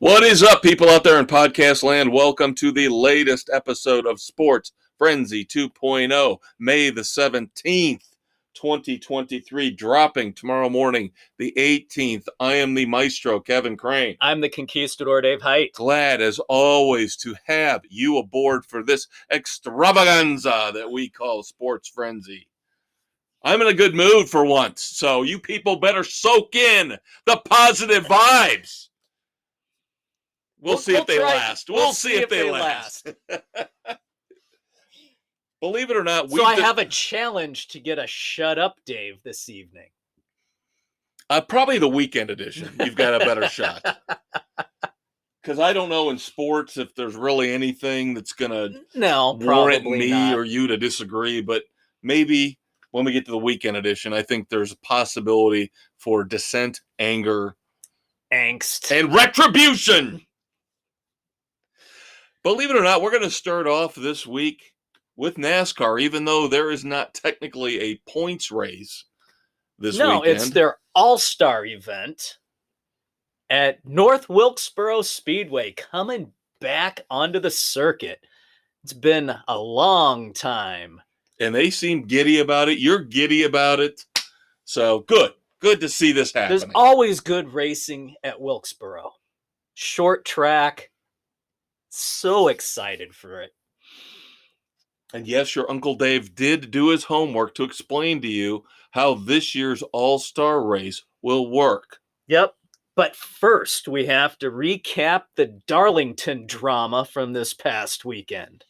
What is up, people out there in podcast land? Welcome to the latest episode of Sports Frenzy 2.0, May the 17th, 2023, dropping tomorrow morning, the 18th. I am the maestro, Kevin Crane. I'm the conquistador, Dave Height. Glad, as always, to have you aboard for this extravaganza that we call Sports Frenzy. I'm in a good mood for once, so you people better soak in the positive vibes. We'll see if they last. We'll see if they last. Believe it or not, I have a challenge to get a Shut Up Dave this evening. Probably the weekend edition. You've got a better shot. Because I don't know in sports if there's really anything that's going to warrant me not. Or you to disagree. But maybe when we get to the weekend edition, I think there's a possibility for dissent, anger, angst, and retribution. Believe it or not, we're going to start off this week with NASCAR, even though there is not technically a points race this weekend. No, it's their all-star event at North Wilkesboro Speedway, coming back onto the circuit. It's been a long time. And they seem giddy about it. You're giddy about it. So good. Good to see this happening. There's always good racing at Wilkesboro. Short track. So excited for it. And yes, your Uncle Dave did do his homework to explain to you how this year's all-star race will work. Yep. But first, we have to recap the Darlington drama from this past weekend.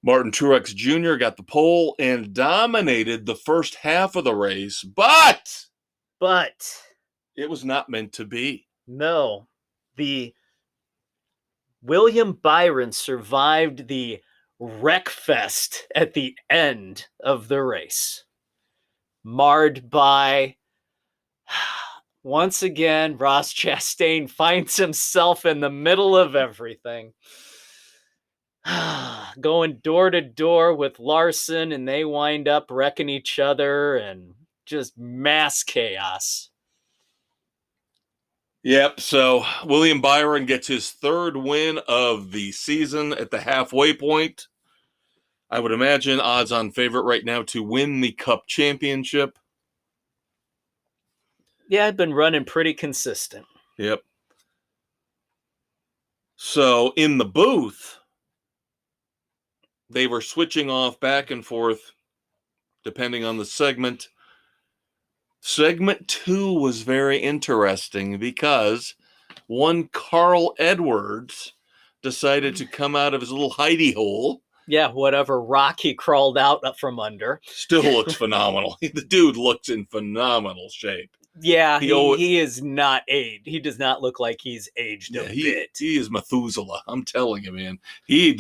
Martin Truex Jr. got the pole and dominated the first half of the race, but it was not meant to be. No. William Byron survived the wreckfest at the end of the race, marred by, once again, Ross Chastain finds himself in the middle of everything, going door to door with Larson, and they wind up wrecking each other and just mass chaos. Yep, so William Byron gets his third win of the season at the halfway point. I would imagine odds-on favorite right now to win the Cup Championship. Yeah, I've been running pretty consistent. Yep. So in the booth, they were switching off back and forth depending on the segment. Segment 2 was very interesting because one Carl Edwards decided to come out of his little hidey hole. Yeah, whatever rock he crawled out from under. Still looks phenomenal. The dude looks in phenomenal shape. Yeah, he is not aged. He does not look like he's aged a bit. He is Methuselah. I'm telling you, man. He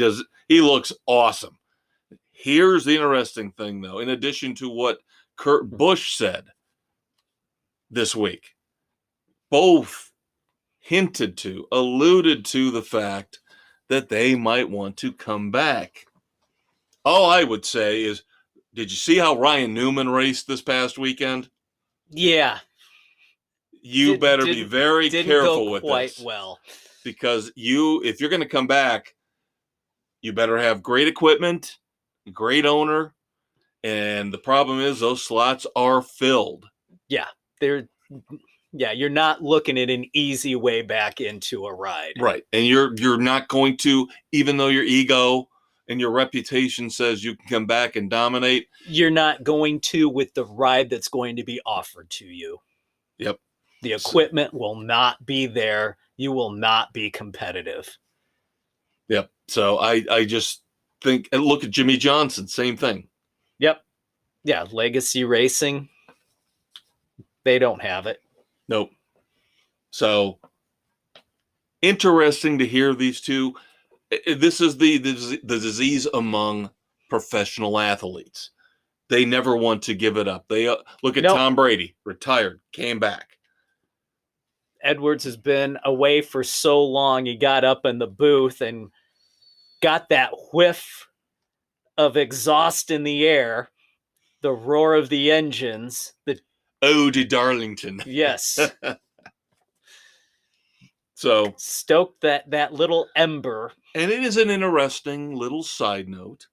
looks awesome. Here's the interesting thing, though. In addition to what Kurt Busch said this week, both alluded to the fact that they might want to come back. All I would say is, did you see how Ryan Newman raced this past weekend? Yeah. You better be very careful with this. Quite well. Because if you're going to come back, you better have great equipment, great owner, and the problem is those slots are filled. Yeah. You're not looking at an easy way back into a ride. Right. And you're not going to, even though your ego and your reputation says you can come back and dominate, you're not going to with the ride that's going to be offered to you. Yep. The equipment will not be there. You will not be competitive. Yep. So I just think, and look at Jimmy Johnson, same thing. Yep. Yeah. Legacy Racing. They don't have it. Nope. So interesting to hear these two. This is the disease among professional athletes. They never want to give it up. They look at Tom Brady, retired, came back. Edwards has been away for so long. He got up in the booth and got that whiff of exhaust in the air, the roar of the engines, the Ode to Darlington. Yes. So stoke that little ember. And it is an interesting little side note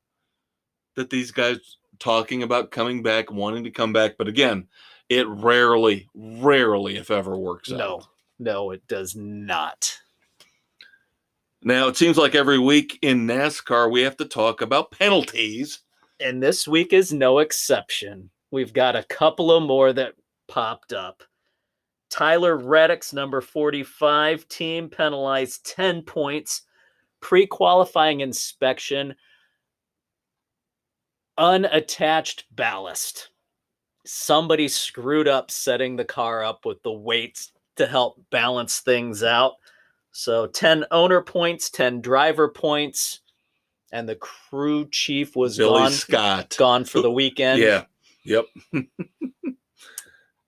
that these guys talking about coming back, wanting to come back, but again, it rarely, if ever, works out. No, it does not. Now, it seems like every week in NASCAR, we have to talk about penalties. And this week is no exception. We've got a couple of more that popped up. Tyler Reddick's number 45 team penalized 10 points, pre-qualifying inspection, unattached ballast. Somebody screwed up setting the car up with the weights to help balance things out. So 10 owner points, 10 driver points, and the crew chief was Billy Scott. Gone for the weekend. Yeah. Yep.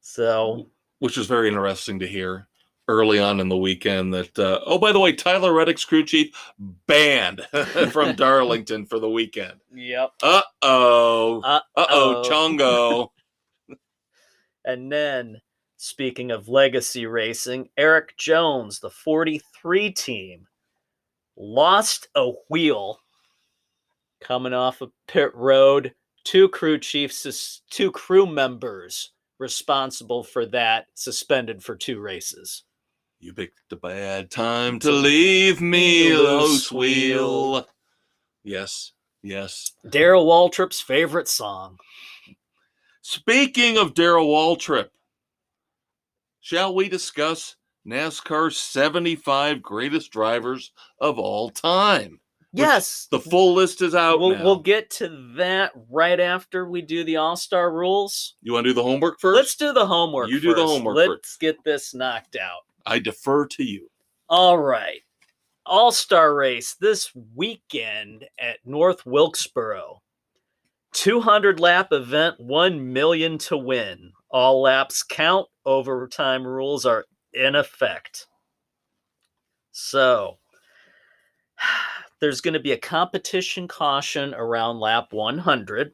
So, which was very interesting to hear early on in the weekend that, oh, by the way, Tyler Reddick's crew chief banned from Darlington for the weekend. Yep. Uh-oh, Chongo. And then, speaking of legacy racing, Eric Jones, the 43 team, lost a wheel coming off of pit road. Two crew members responsible for that, suspended for 2 races. You picked a bad time to leave me loose, wheel. Yes. Darrell Waltrip's favorite song. Speaking of Darrell Waltrip, shall we discuss NASCAR's 75 greatest drivers of all time? Yes. The full list is out now. We'll get to that right after we do the All-Star rules. You want to do the homework first? Let's do the homework You first. do the homework first. Let's get this knocked out. I defer to you. All right. All-Star race this weekend at North Wilkesboro. 200-lap event, $1 million to win. All laps count. Overtime rules are in effect. So, there's going to be a competition caution around lap 100.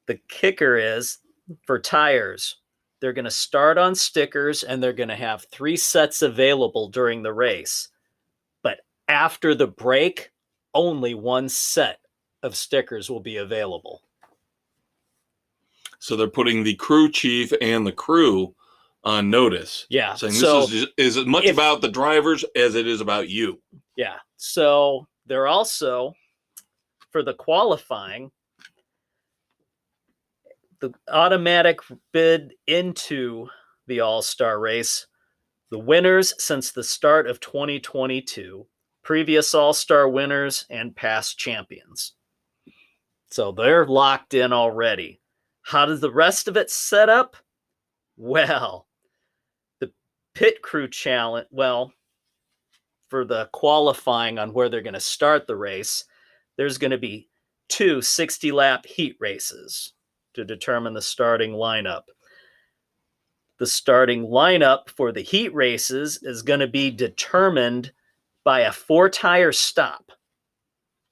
The kicker is, for tires, they're going to start on stickers and they're going to have 3 sets available during the race. But after the break, only 1 set of stickers will be available. So they're putting the crew chief and the crew on notice. Yeah. Saying this is as much about the drivers as it is about you. Yeah. So they're also, for the qualifying, the automatic bid into the All-Star race, the winners since the start of 2022, previous All-Star winners, and past champions. So they're locked in already. How does the rest of it set up? Well, the pit crew challenge, for the qualifying on where they're going to start the race, there's going to be 2 60-lap heat races to determine the starting lineup. The starting lineup for the heat races is going to be determined by a 4-tire stop.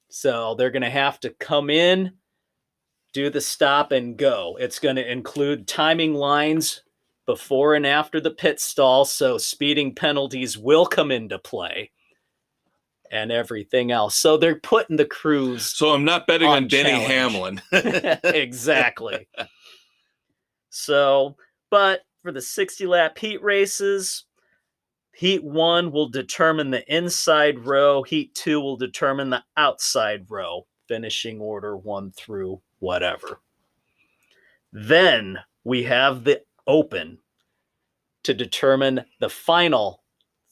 So they're going to have to come in, do the stop, and go. It's going to include timing lines before and after the pit stall, so speeding penalties will come into play and everything else. So they're putting the crews. So I'm not betting on Denny challenge. Hamlin. Exactly. So, but for the 60-lap heat races, Heat 1 will determine the inside row. Heat 2 will determine the outside row. Finishing order 1 through whatever. Then we have the open to determine the final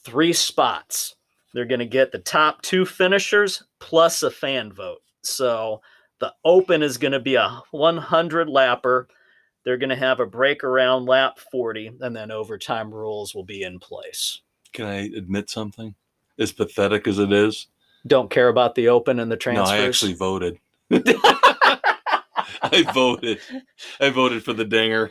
3 spots. They're going to get the top 2 finishers plus a fan vote. So the open is going to be a 100-lapper. They're going to have a break around lap 40, and then overtime rules will be in place. Can I admit something? As pathetic as it is, don't care about the open and the transfers? No, I actually voted. I voted for the dinger.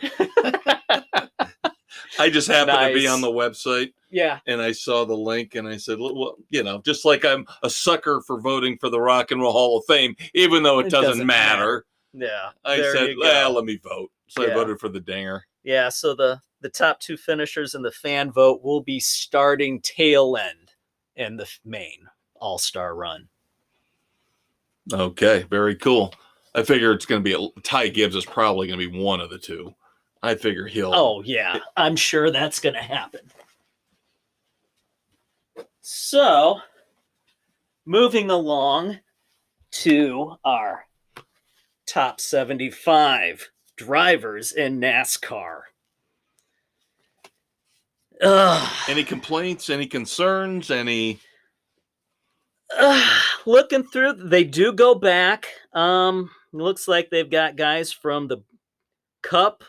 I just happened to be on the website. Yeah. And I saw the link and I said, well, just like I'm a sucker for voting for the Rock and Roll Hall of Fame, even though it doesn't matter. Yeah. I said, well, let me vote. So I voted for the dinger. Yeah. So the the top 2 finishers in the fan vote will be starting tail end in the main All-Star run. Okay, very cool. I figure it's going to be Ty Gibbs is probably going to be one of the two. I figure he'll. Oh, yeah. I'm sure that's going to happen. So, moving along to our top 75 drivers in NASCAR. Any complaints? Any concerns? Any? Looking through, they do go back. Looks like they've got guys from the Cup,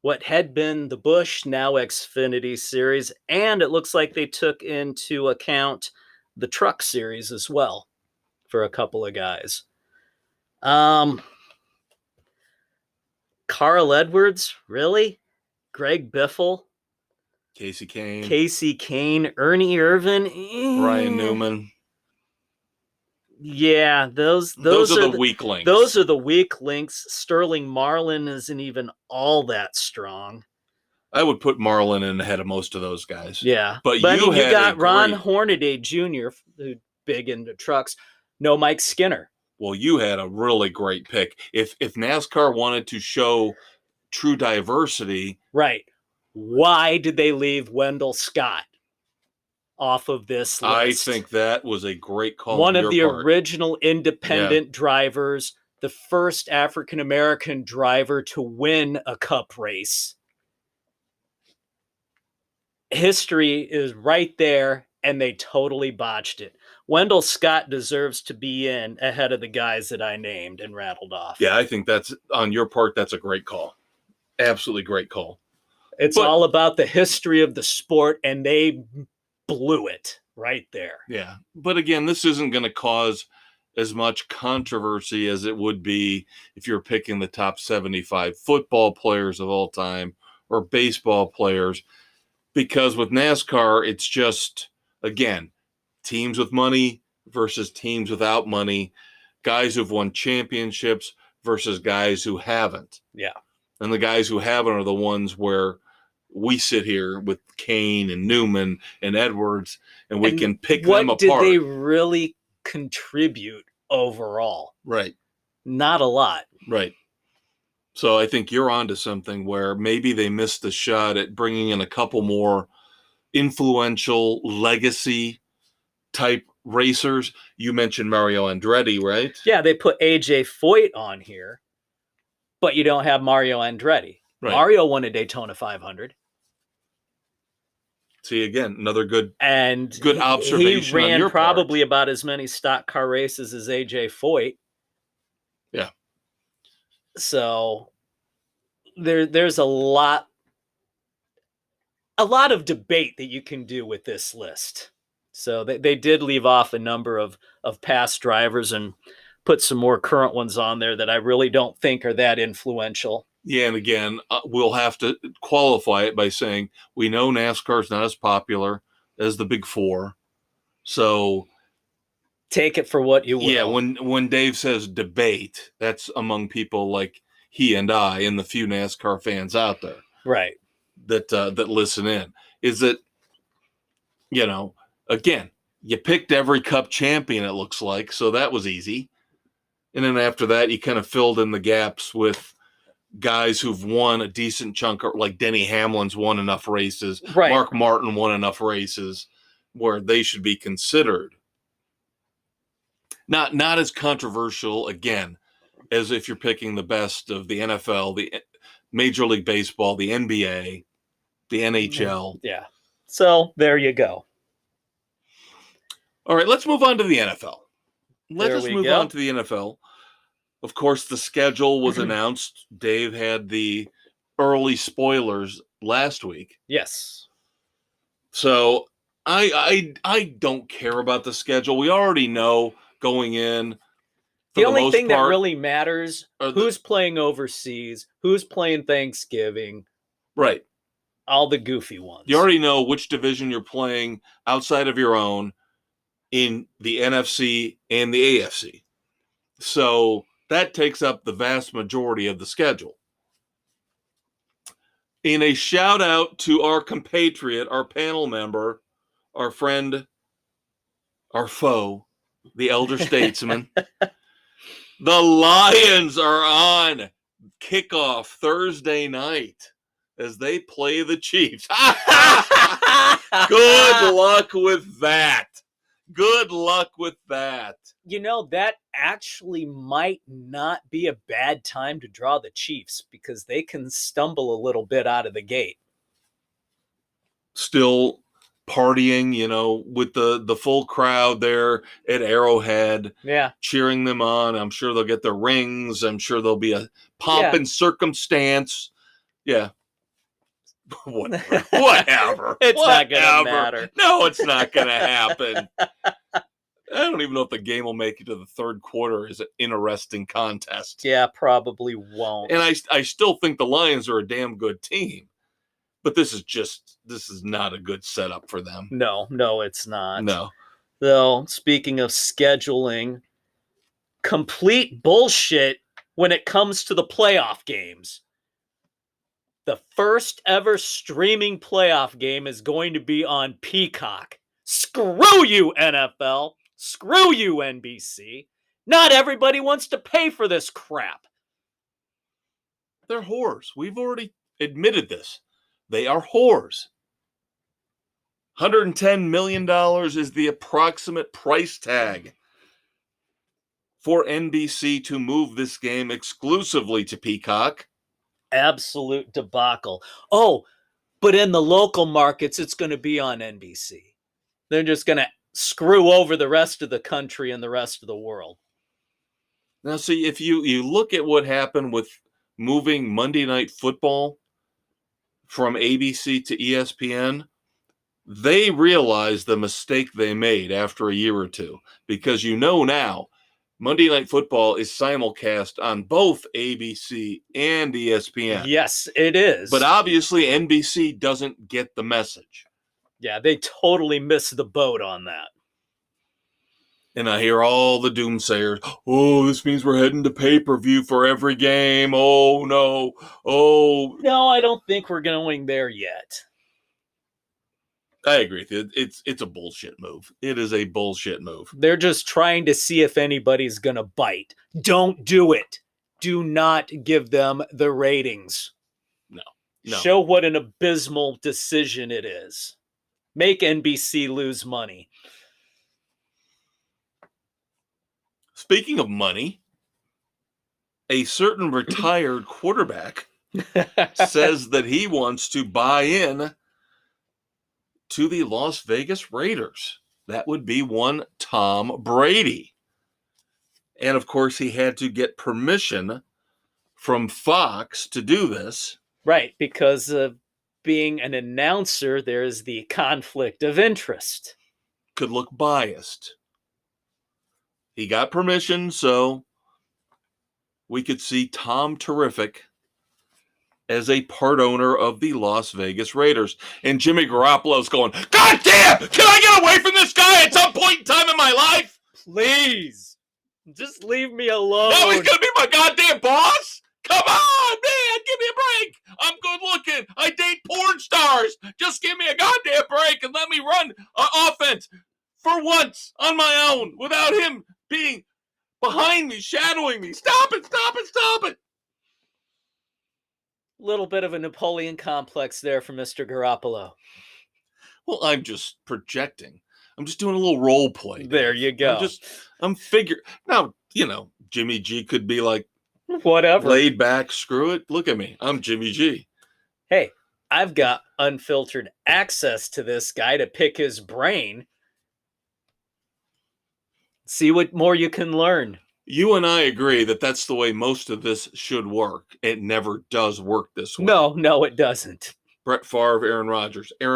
what had been the Busch, now Xfinity series, and it looks like they took into account the Truck series as well for a couple of guys. Carl Edwards, really? Greg Biffle, Casey Kane, Ernie Irvan, Ryan Newman. Yeah, those are the weak links. Those are the weak links. Sterling Marlin isn't even all that strong. I would put Marlin in ahead of most of those guys. Yeah, but you got Ron Hornaday Jr., who's big into trucks. No Mike Skinner. Well, you had a really great pick. If NASCAR wanted to show true diversity, right? Why did they leave Wendell Scott off of this list? I think that was a great call. One of the original independent drivers, the first African-American driver to win a Cup race. History is right there, and they totally botched it. Wendell Scott deserves to be in ahead of the guys that I named and rattled off. Yeah, I think that's, on your part, that's a great call. Absolutely great call. It's all about the history of the sport, and they blew it right there. Yeah, but again, this isn't going to cause as much controversy as it would be if you're picking the top 75 football players of all time or baseball players, because with NASCAR, it's just, again, teams with money versus teams without money, guys who've won championships versus guys who haven't. Yeah. And the guys who haven't are the ones where we sit here with Kane and Newman and Edwards, and we can pick them apart. What did they really contribute overall? Right. Not a lot. Right. So I think you're onto something where maybe they missed the shot at bringing in a couple more influential legacy type racers. You mentioned Mario Andretti, right? Yeah, they put AJ Foyt on here, but you don't have Mario Andretti. Right. Mario won a Daytona 500. See, again, another good observation. He ran probably about as many stock car races as AJ Foyt. Yeah. So there's a lot of debate that you can do with this list. So they did leave off a number of past drivers and put some more current ones on there that I really don't think are that influential. Yeah, and again, we'll have to qualify it by saying we know NASCAR is not as popular as the Big Four. So take it for what you will. Yeah, when Dave says debate, that's among people like he and I and the few NASCAR fans out there. Right. That listen in. Is that, again, you picked every Cup champion, it looks like, so that was easy. And then after that, you kind of filled in the gaps with guys who've won a decent chunk, like Denny Hamlin's won enough races. Right. Mark Martin won enough races where they should be considered. Not as controversial, again, as if you're picking the best of the NFL, the Major League Baseball, the NBA, the NHL. Yeah. So there you go. All right, let's move on to the NFL. Let us move on to the NFL. Of course, the schedule was announced. Dave had the early spoilers last week. Yes. So I don't care about the schedule. We already know going in. The only thing that really matters, who's playing overseas, who's playing Thanksgiving. Right. All the goofy ones. You already know which division you're playing outside of your own in the NFC and the AFC. So that takes up the vast majority of the schedule. In a shout out to our compatriot, our panel member, our friend, our foe, the elder statesman, the Lions are on kickoff Thursday night as they play the Chiefs. Good luck with that. Good luck with that. You know, that actually might not be a bad time to draw the Chiefs because they can stumble a little bit out of the gate. Still partying, with the full crowd there at Arrowhead. Yeah. Cheering them on. I'm sure they'll get their rings. I'm sure there'll be a pomp and circumstance. Yeah. Whatever. It's not going to matter. No, it's not going to happen. I don't even know if the game will make it to the third quarter. Is an interesting contest. Yeah, probably won't. And I still think the Lions are a damn good team. But this is not a good setup for them. No, it's not. No. Though, speaking of scheduling, complete bullshit when it comes to the playoff games. The first ever streaming playoff game is going to be on Peacock. Screw you, NFL. Screw you, NBC. Not everybody wants to pay for this crap. They're whores. We've already admitted this. They are whores. $110 million is the approximate price tag for NBC to move this game exclusively to Peacock. Absolute debacle. Oh, but in the local markets, it's going to be on NBC. They're just going to screw over the rest of the country and the rest of the world. Now, see, if you look at what happened with moving Monday Night Football from ABC to ESPN, they realized the mistake they made after a year or two. Because now, Monday Night Football is simulcast on both ABC and ESPN. Yes, it is. But obviously, NBC doesn't get the message. Yeah, they totally missed the boat on that. And I hear all the doomsayers, oh, this means we're heading to pay-per-view for every game. Oh, no. Oh. No, I don't think we're going there yet. I agree with you. It's a bullshit move. It is a bullshit move. They're just trying to see if anybody's going to bite. Don't do it. Do not give them the ratings. No. Show what an abysmal decision it is. Make NBC lose money. Speaking of money, a certain retired quarterback says that he wants to buy in to the Las Vegas Raiders. That would be one Tom Brady. And of course, he had to get permission from Fox to do this. Right, because of being an announcer, there's the conflict of interest. Could look biased. He got permission, so we could see Tom Terrific as a part owner of the Las Vegas Raiders. And Jimmy Garoppolo's going, God damn! Can I get away from this guy at some point in time in my life? Please. Just leave me alone. Now he's going to be my goddamn boss? Come on, man! Give me a break! I'm good looking. I date porn stars. Just give me a goddamn break and let me run offense for once on my own without him being behind me, shadowing me. Stop it! Little bit of a Napoleon complex there for Mr. Garoppolo. Well, I'm just projecting. I'm just doing a little role play. There you go. I'm figuring. Now, Jimmy G could be like, whatever. Laid back, screw it. Look at me. I'm Jimmy G. Hey, I've got unfiltered access to this guy to pick his brain. See what more you can learn. You and I agree that that's the way most of this should work. It never does work this way. No, it doesn't. Brett Favre, Aaron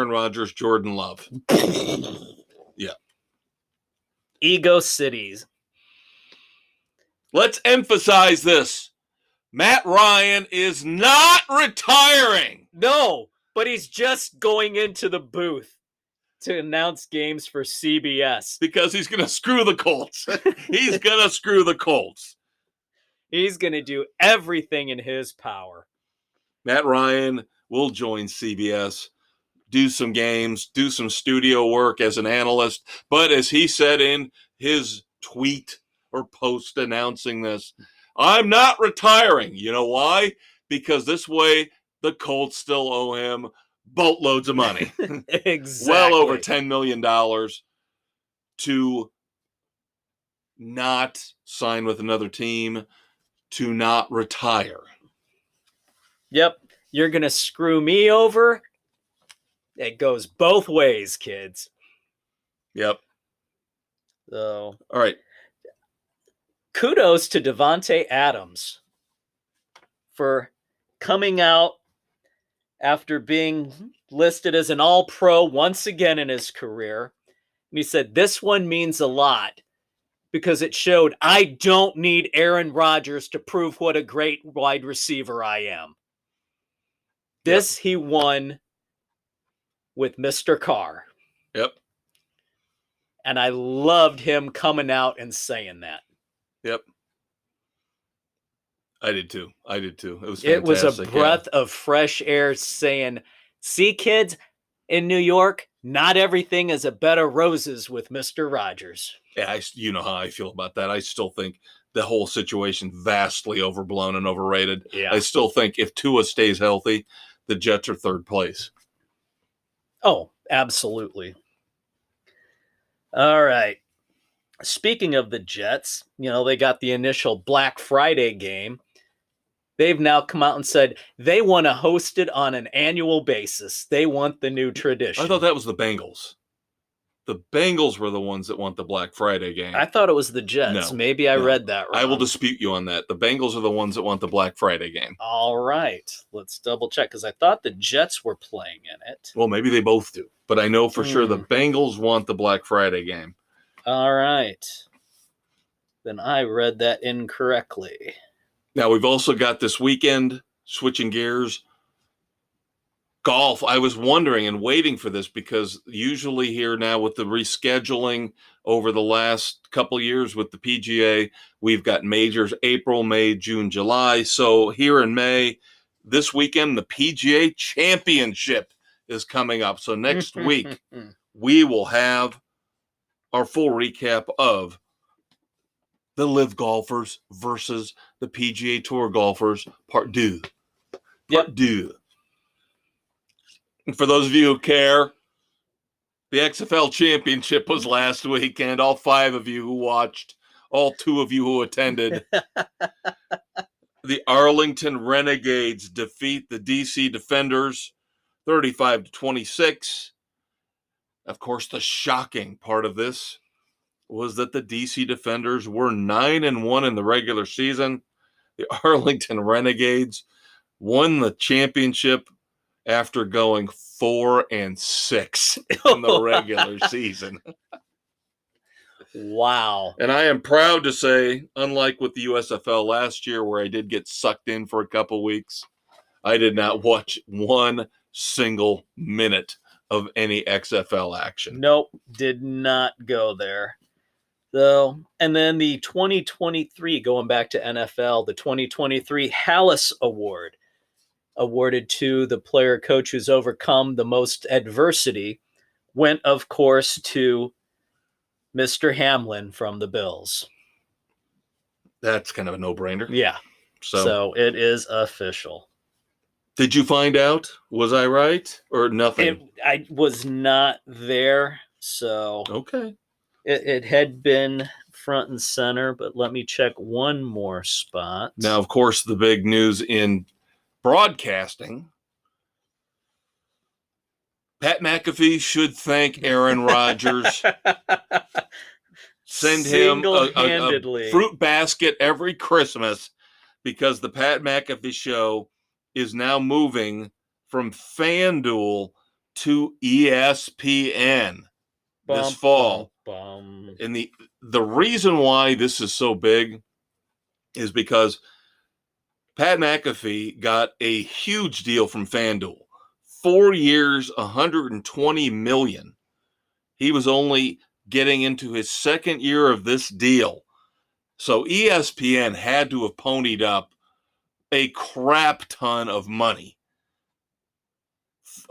Rodgers, Jordan Love. Yeah. Ego cities. Let's emphasize this. Matt Ryan is not retiring. No, but he's just going into the booth to announce games for CBS. Because he's going to screw the Colts. He's going to screw the Colts. He's going to do everything in his power. Matt Ryan will join CBS, do some games, do some studio work as an analyst. But as he said in his tweet or post announcing this, I'm not retiring. You know why? Because this way the Colts still owe him boatloads of money. Exactly. Well over $10 million to not sign with another team, to not retire. Yep. You're going to screw me over? It goes both ways, kids. Yep. So, all right. Kudos to Devontae Adams for coming out after being listed as an all-pro once again in his career. And he said, this one means a lot because it showed I don't need Aaron Rodgers to prove what a great wide receiver I am. This he won with Mr. Carr. Yep. And I loved him coming out and saying that. Yep. I did too. It was fantastic. It was a breath of fresh air saying, see, kids, in New York, not everything is a bed of roses with Mr. Rogers. Yeah, you know how I feel about that. I still think the whole situation vastly overblown and overrated. Yeah. I still think if Tua stays healthy, the Jets are third place. Oh, absolutely. All right. Speaking of the Jets, they got the initial Black Friday game. They've now come out and said they want to host it on an annual basis. They want the new tradition. I thought that was the Bengals. The Bengals were the ones that want the Black Friday game. I thought it was the Jets. No, Maybe I read that wrong. I will dispute you on that. The Bengals are the ones that want the Black Friday game. All right. Let's double check because I thought the Jets were playing in it. Well, maybe they both do. But I know for sure the Bengals want the Black Friday game. All right. Then I read that incorrectly. Now, we've also got this weekend, switching gears, golf. I was wondering and waiting for this because usually here now with the rescheduling over the last couple of years with the PGA, we've got majors April, May, June, July. So here in May, this weekend, the PGA Championship is coming up. So next week, we will have our full recap of the LIV golfers versus the PGA Tour golfers, part two. Part two. And for those of you who care, the XFL Championship was last weekend. All 5 of you who watched, all 2 of you who attended. The Arlington Renegades defeat the DC Defenders 35-26. Of course, the shocking part of this was that the DC Defenders were 9-1 in the regular season. The Arlington Renegades won the championship after going 4-6 in the regular season. Wow. And I am proud to say, unlike with the USFL last year where I did get sucked in for a couple weeks, I did not watch one single minute of any XFL action. Nope, did not go there. So, and then the 2023, going back to NFL, the 2023 Hallis Award, awarded to the player coach who's overcome the most adversity, went, of course, to Mr. Hamlin from the Bills. That's kind of a no-brainer. Yeah. So it is official. Did you find out? Was I right or nothing? I was not there, so okay. It had been front and center, but let me check one more spot. Now, of course, the big news in broadcasting, Pat McAfee should thank Aaron Rodgers. Send him a fruit basket every Christmas because the Pat McAfee show is now moving from FanDuel to ESPN this fall. And the reason why this is so big is because Pat McAfee got a huge deal from FanDuel. 4 years, $120 million. He was only getting into his second year of this deal. So ESPN had to have ponied up a crap ton of money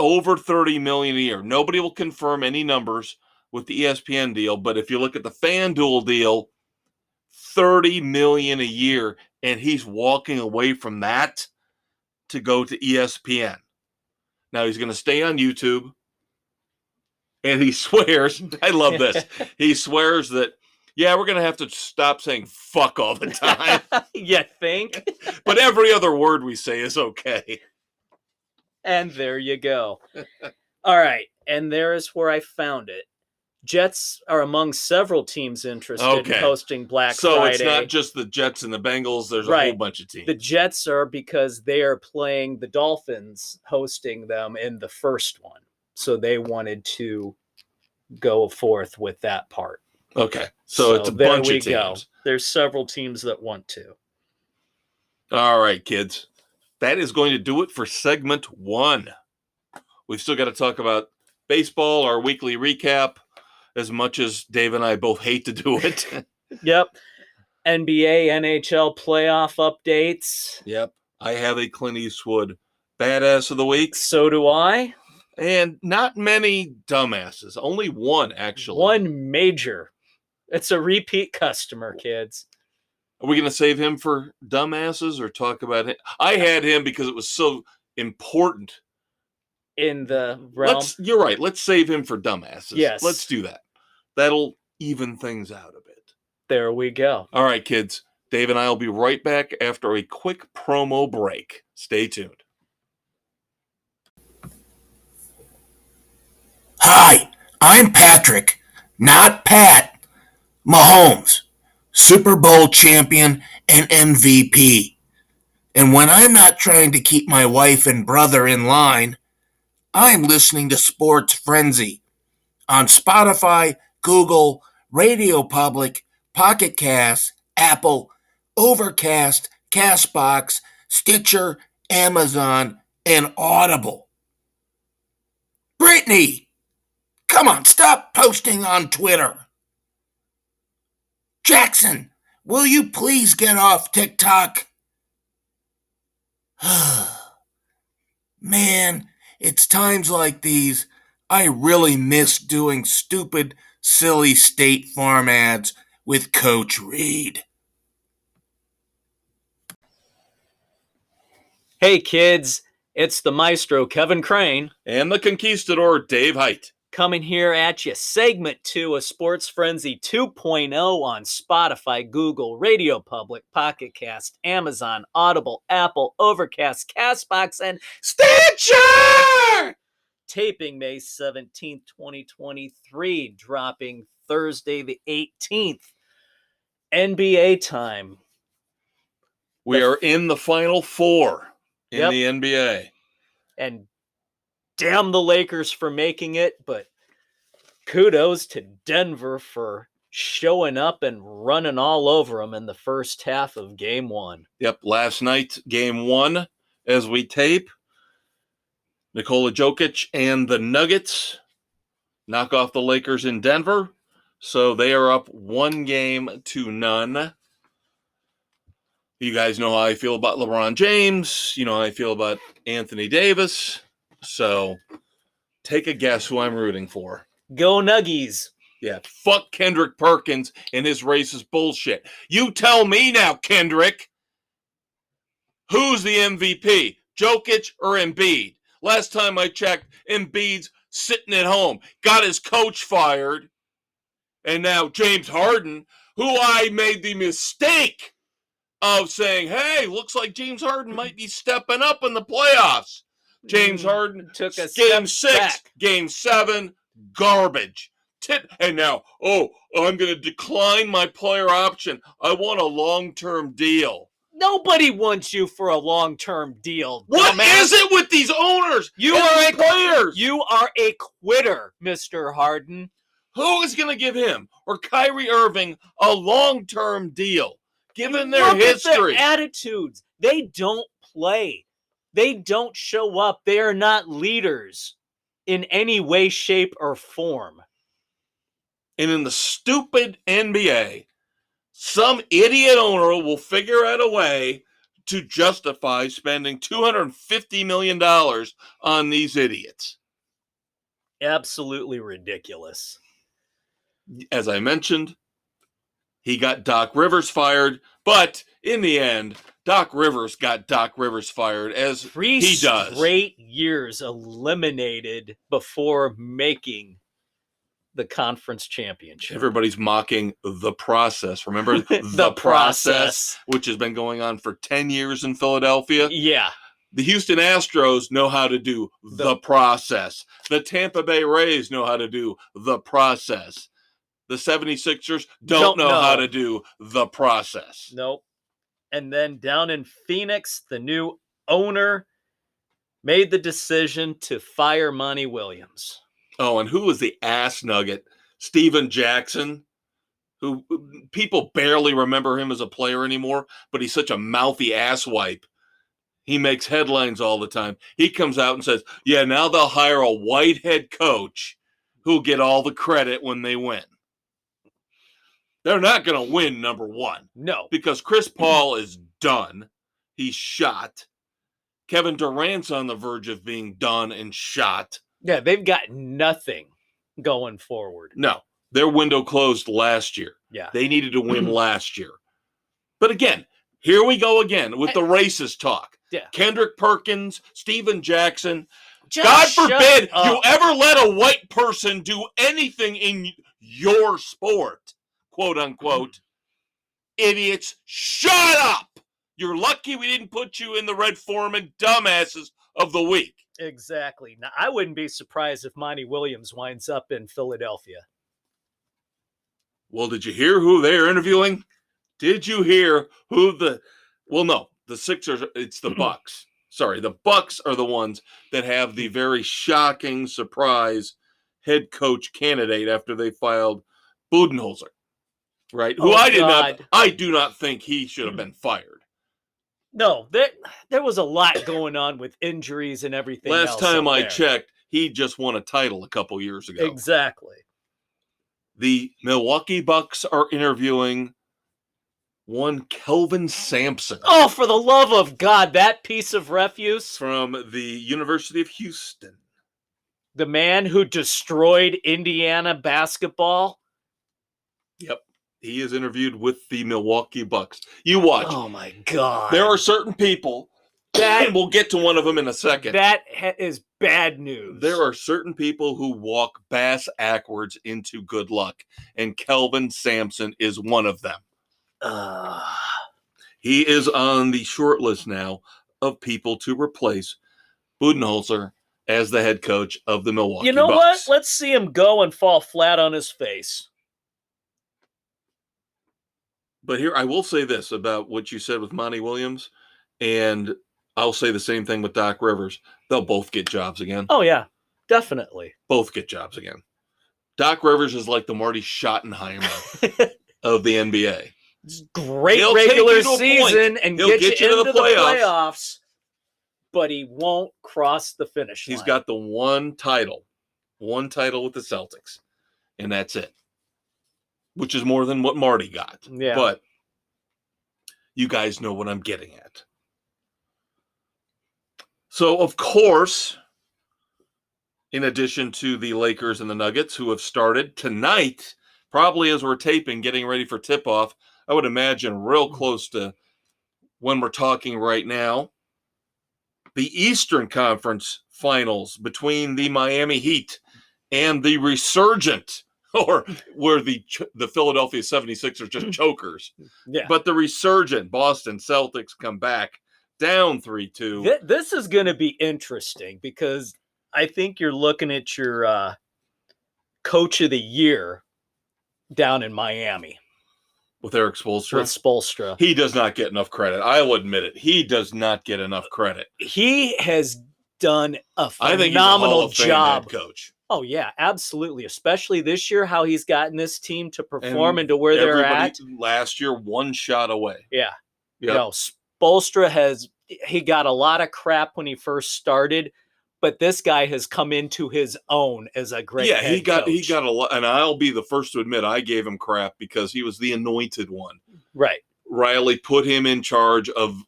over $30 million a year. Nobody will confirm any numbers with the ESPN deal, but if you look at the FanDuel deal, $30 million a year, and he's walking away from that to go to ESPN. Now he's going to stay on YouTube, and he swears, I love this, he swears that, yeah, we're going to have to stop saying fuck all the time. You think? But every other word we say is okay. And there you go. All right, and there is where I found it. Jets are among several teams interested in hosting Black Friday. So it's not just the Jets and the Bengals. There's a whole bunch of teams. The Jets are because they are playing the Dolphins, hosting them in the first one. So they wanted to go forth with that part. Okay. So it's a bunch of teams. Go. There's several teams that want to. All right, kids. That is going to do it for segment 1. We've still got to talk about baseball, our weekly recap, as much as Dave and I both hate to do it. Yep. NBA, NHL playoff updates. Yep. I have a Clint Eastwood Badass of the Week. So do I. And not many dumbasses. Only one, actually. One major. It's a repeat customer, kids. Are we going to save him for dumbasses or talk about him? I had him because it was so important. In the realm. You're right. Let's save him for dumbasses. Yes. Let's do that. That'll even things out a bit. There we go. All right, kids. Dave and I will be right back after a quick promo break. Stay tuned. Hi, I'm Patrick, not Pat, Mahomes, Super Bowl champion and MVP. And when I'm not trying to keep my wife and brother in line, I'm listening to Sports Frenzy on Spotify, Google, Radio Public, Pocket Cast, Apple, Overcast, Castbox, Stitcher, Amazon, and Audible. Brittany! Come on, stop posting on Twitter. Jackson, will you please get off TikTok? Man, it's times like these I really miss doing stupid, silly State Farm ads with Coach Reed. Hey kids, it's the maestro Kevin Crane. And the conquistador Dave Height. Coming here at you, segment 2 of Sports Frenzy 2.0 on Spotify, Google, Radio Public, Pocket Cast, Amazon, Audible, Apple, Overcast, Castbox, and Stitcher! Taping May 17th, 2023, dropping Thursday the 18th. NBA time. We are in the Final Four in Yep. the NBA. And damn the Lakers for making it, but kudos to Denver for showing up and running all over them in the first half of Game 1. Yep, last night, Game 1, as we tape, Nikola Jokic and the Nuggets knock off the Lakers in Denver, so they are up 1-0. You guys know how I feel about LeBron James. You know how I feel about Anthony Davis. So take a guess who I'm rooting for. Go Nuggies. Yeah, fuck Kendrick Perkins and his racist bullshit. You tell me now, Kendrick. Who's the MVP? Jokic or Embiid? Last time I checked, Embiid's sitting at home. Got his coach fired. And now James Harden, who I made the mistake of saying, hey, looks like James Harden might be stepping up in the playoffs. James Harden took a Game step 6, back. Game 7, garbage. And now, I'm going to decline my player option. I want a long-term deal. Nobody wants you for a long-term deal. What dumbass. is it with these owners? You and are these a players. You are a quitter, Mr. Harden. Who is going to give him or Kyrie Irving a long-term deal, given their Look history? At their attitudes. They don't play. They don't show up. They are not leaders in any way, shape, or form. And in the stupid NBA, some idiot owner will figure out a way to justify spending $250 million on these idiots. Absolutely ridiculous. As I mentioned, he got Doc Rivers fired, but in the end, Doc Rivers got Doc Rivers fired, as he does. 3 straight years eliminated before making the conference championship. Everybody's mocking the process. Remember The process, which has been going on for 10 years in Philadelphia? Yeah. The Houston Astros know how to do the process. The Tampa Bay Rays know how to do the process. The 76ers don't know how to do the process. Nope. And then down in Phoenix, the new owner made the decision to fire Monty Williams. Oh, and who was the ass nugget? Steven Jackson, who people barely remember him as a player anymore, but he's such a mouthy asswipe. He makes headlines all the time. He comes out and says, yeah, now they'll hire a white head coach who'll get all the credit when they win. They're not going to win, number one. No. Because Chris Paul is done. He's shot. Kevin Durant's on the verge of being done and shot. Yeah, they've got nothing going forward. No, their window closed last year. Yeah. They needed to win last year. But again, here we go again with the racist talk. Yeah. Kendrick Perkins, Steven Jackson. Just God shut forbid up. you ever let a white person do anything in your sport, quote unquote. Idiots, shut up! You're lucky we didn't put you in the Red Foreman dumbasses of the week. Exactly. Now, I wouldn't be surprised if Monty Williams winds up in Philadelphia. Well, did you hear who they're interviewing? Did you hear who no, the Sixers, it's the Bucks. Sorry, the Bucks are the ones that have the very shocking surprise head coach candidate after they filed Budenholzer, right? Who I do not think he should have been fired. No, there was a lot going on with injuries and everything Last else time up I there. checked, he just won a title a couple years ago. Exactly. The Milwaukee Bucks are interviewing one Kelvin Sampson. Oh, for the love of God, that piece of refuse. From the University of Houston. The man who destroyed Indiana basketball. Yep. He is interviewed with the Milwaukee Bucks. You watch. Oh, my God. There are certain people, and we'll get to one of them in a second. That is bad news. There are certain people who walk backwards into good luck, and Kelvin Sampson is one of them. He is on the short list now of people to replace Budenholzer as the head coach of the Milwaukee Bucks. You know what? Let's see him go and fall flat on his face. But here, I will say this about what you said with Monty Williams, and I'll say the same thing with Doc Rivers. They'll both get jobs again. Oh, yeah, Both get jobs again. Doc Rivers is like the Marty Schottenheimer of the NBA. Great He'll regular season and He'll get you into the playoffs, but he won't cross the finish line. He's got the one title with the Celtics, and that's it, which is more than what Marty got. Yeah. But you guys know what I'm getting at. So, of course, in addition to the Lakers and the Nuggets, who have started tonight, probably as we're taping, getting ready for tip-off, I would imagine real close to when we're talking right now, the Eastern Conference Finals between the Miami Heat and the resurgent, or where the Philadelphia 76ers just chokers. Yeah. But the resurgent Boston Celtics come back down 3-2. This is going to be interesting because I think you're looking at your coach of the year down in Miami. With Eric Spoelstra? With Spoelstra. He does not get enough credit. I will admit it. He does not get enough credit. He has done a I think he's a phenomenal Hall of Fame job. head coach. Oh, yeah, absolutely. Especially this year, how he's gotten this team to perform and to where they're at. Last year, one shot away. Yeah. Yep. You know, Spoelstra he got a lot of crap when he first started, but this guy has come into his own as a great head coach. He got a lot, and I'll be the first to admit I gave him crap because he was the anointed one. Right. Riley put him in charge of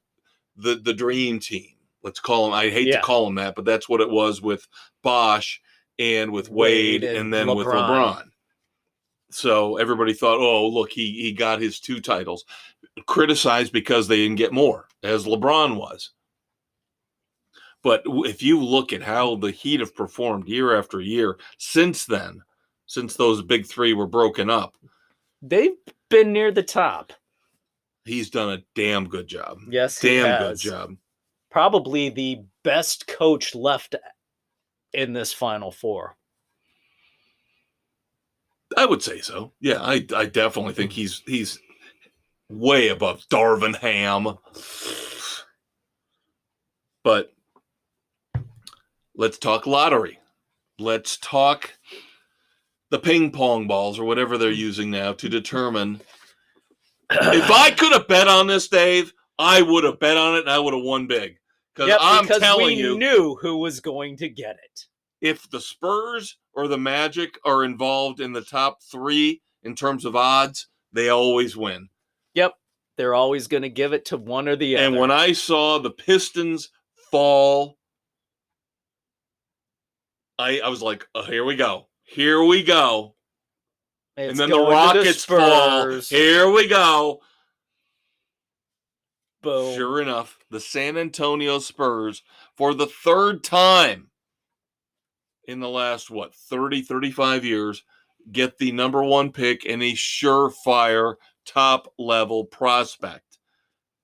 the dream team. Let's call them. I hate to Yeah. call them that, but that's what it was with Bosch and with Wade and then with LeBron. So everybody thought, oh, look, he got his 2 titles. Criticized because they didn't get more, as LeBron was. But if you look at how the Heat have performed year after year since then, since those big 3 were broken up, they've been near the top. he's done a damn good job. Yes, he damn has. good job. Probably the best coach left in this Final Four. I would say so. Yeah, I definitely think he's way above Darvin Ham. But let's talk lottery. Let's talk the ping pong balls or whatever they're using now to determine. If I could have bet on this, Dave, I would have bet on it and I would have won big. Because we knew who was going to get it. If the Spurs or the Magic are involved in the top 3 in terms of odds, they always win. Yep. They're always going to give it to one or the other. And when I saw the Pistons fall, I was like, oh, here we go. Here we go. And then the Rockets fall. Here we go. Boom. Sure enough, the San Antonio Spurs, for the 3rd time in the last, 30, 35 years, get the number 1 pick and a surefire top-level prospect.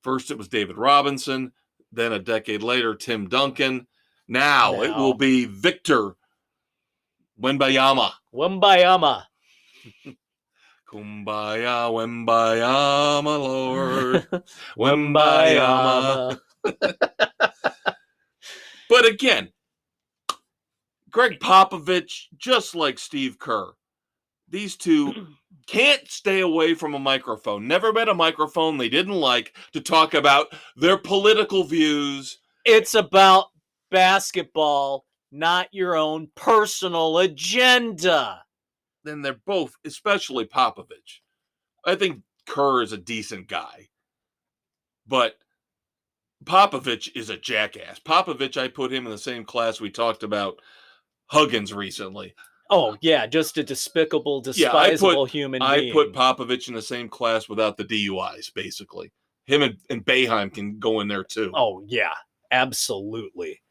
First, it was David Robinson. Then a decade later, Tim Duncan. Now it will be Victor Wembanyama. Wembanyama. Kumbaya, Wembanyama, Lord. Wembanyama. But again, Greg Popovich, just like Steve Kerr, these two can't stay away from a microphone. Never met a microphone they didn't like to talk about their political views. It's about basketball, not your own personal agenda. Then they're both, especially Popovich. I think Kerr is a decent guy, but Popovich is a jackass. Popovich, I put him in the same class we talked about Huggins recently. Oh, yeah, just a despicable, despisable human being. I put Popovich in the same class without the DUIs, basically. Him and Boeheim can go in there, too. Oh, yeah, absolutely.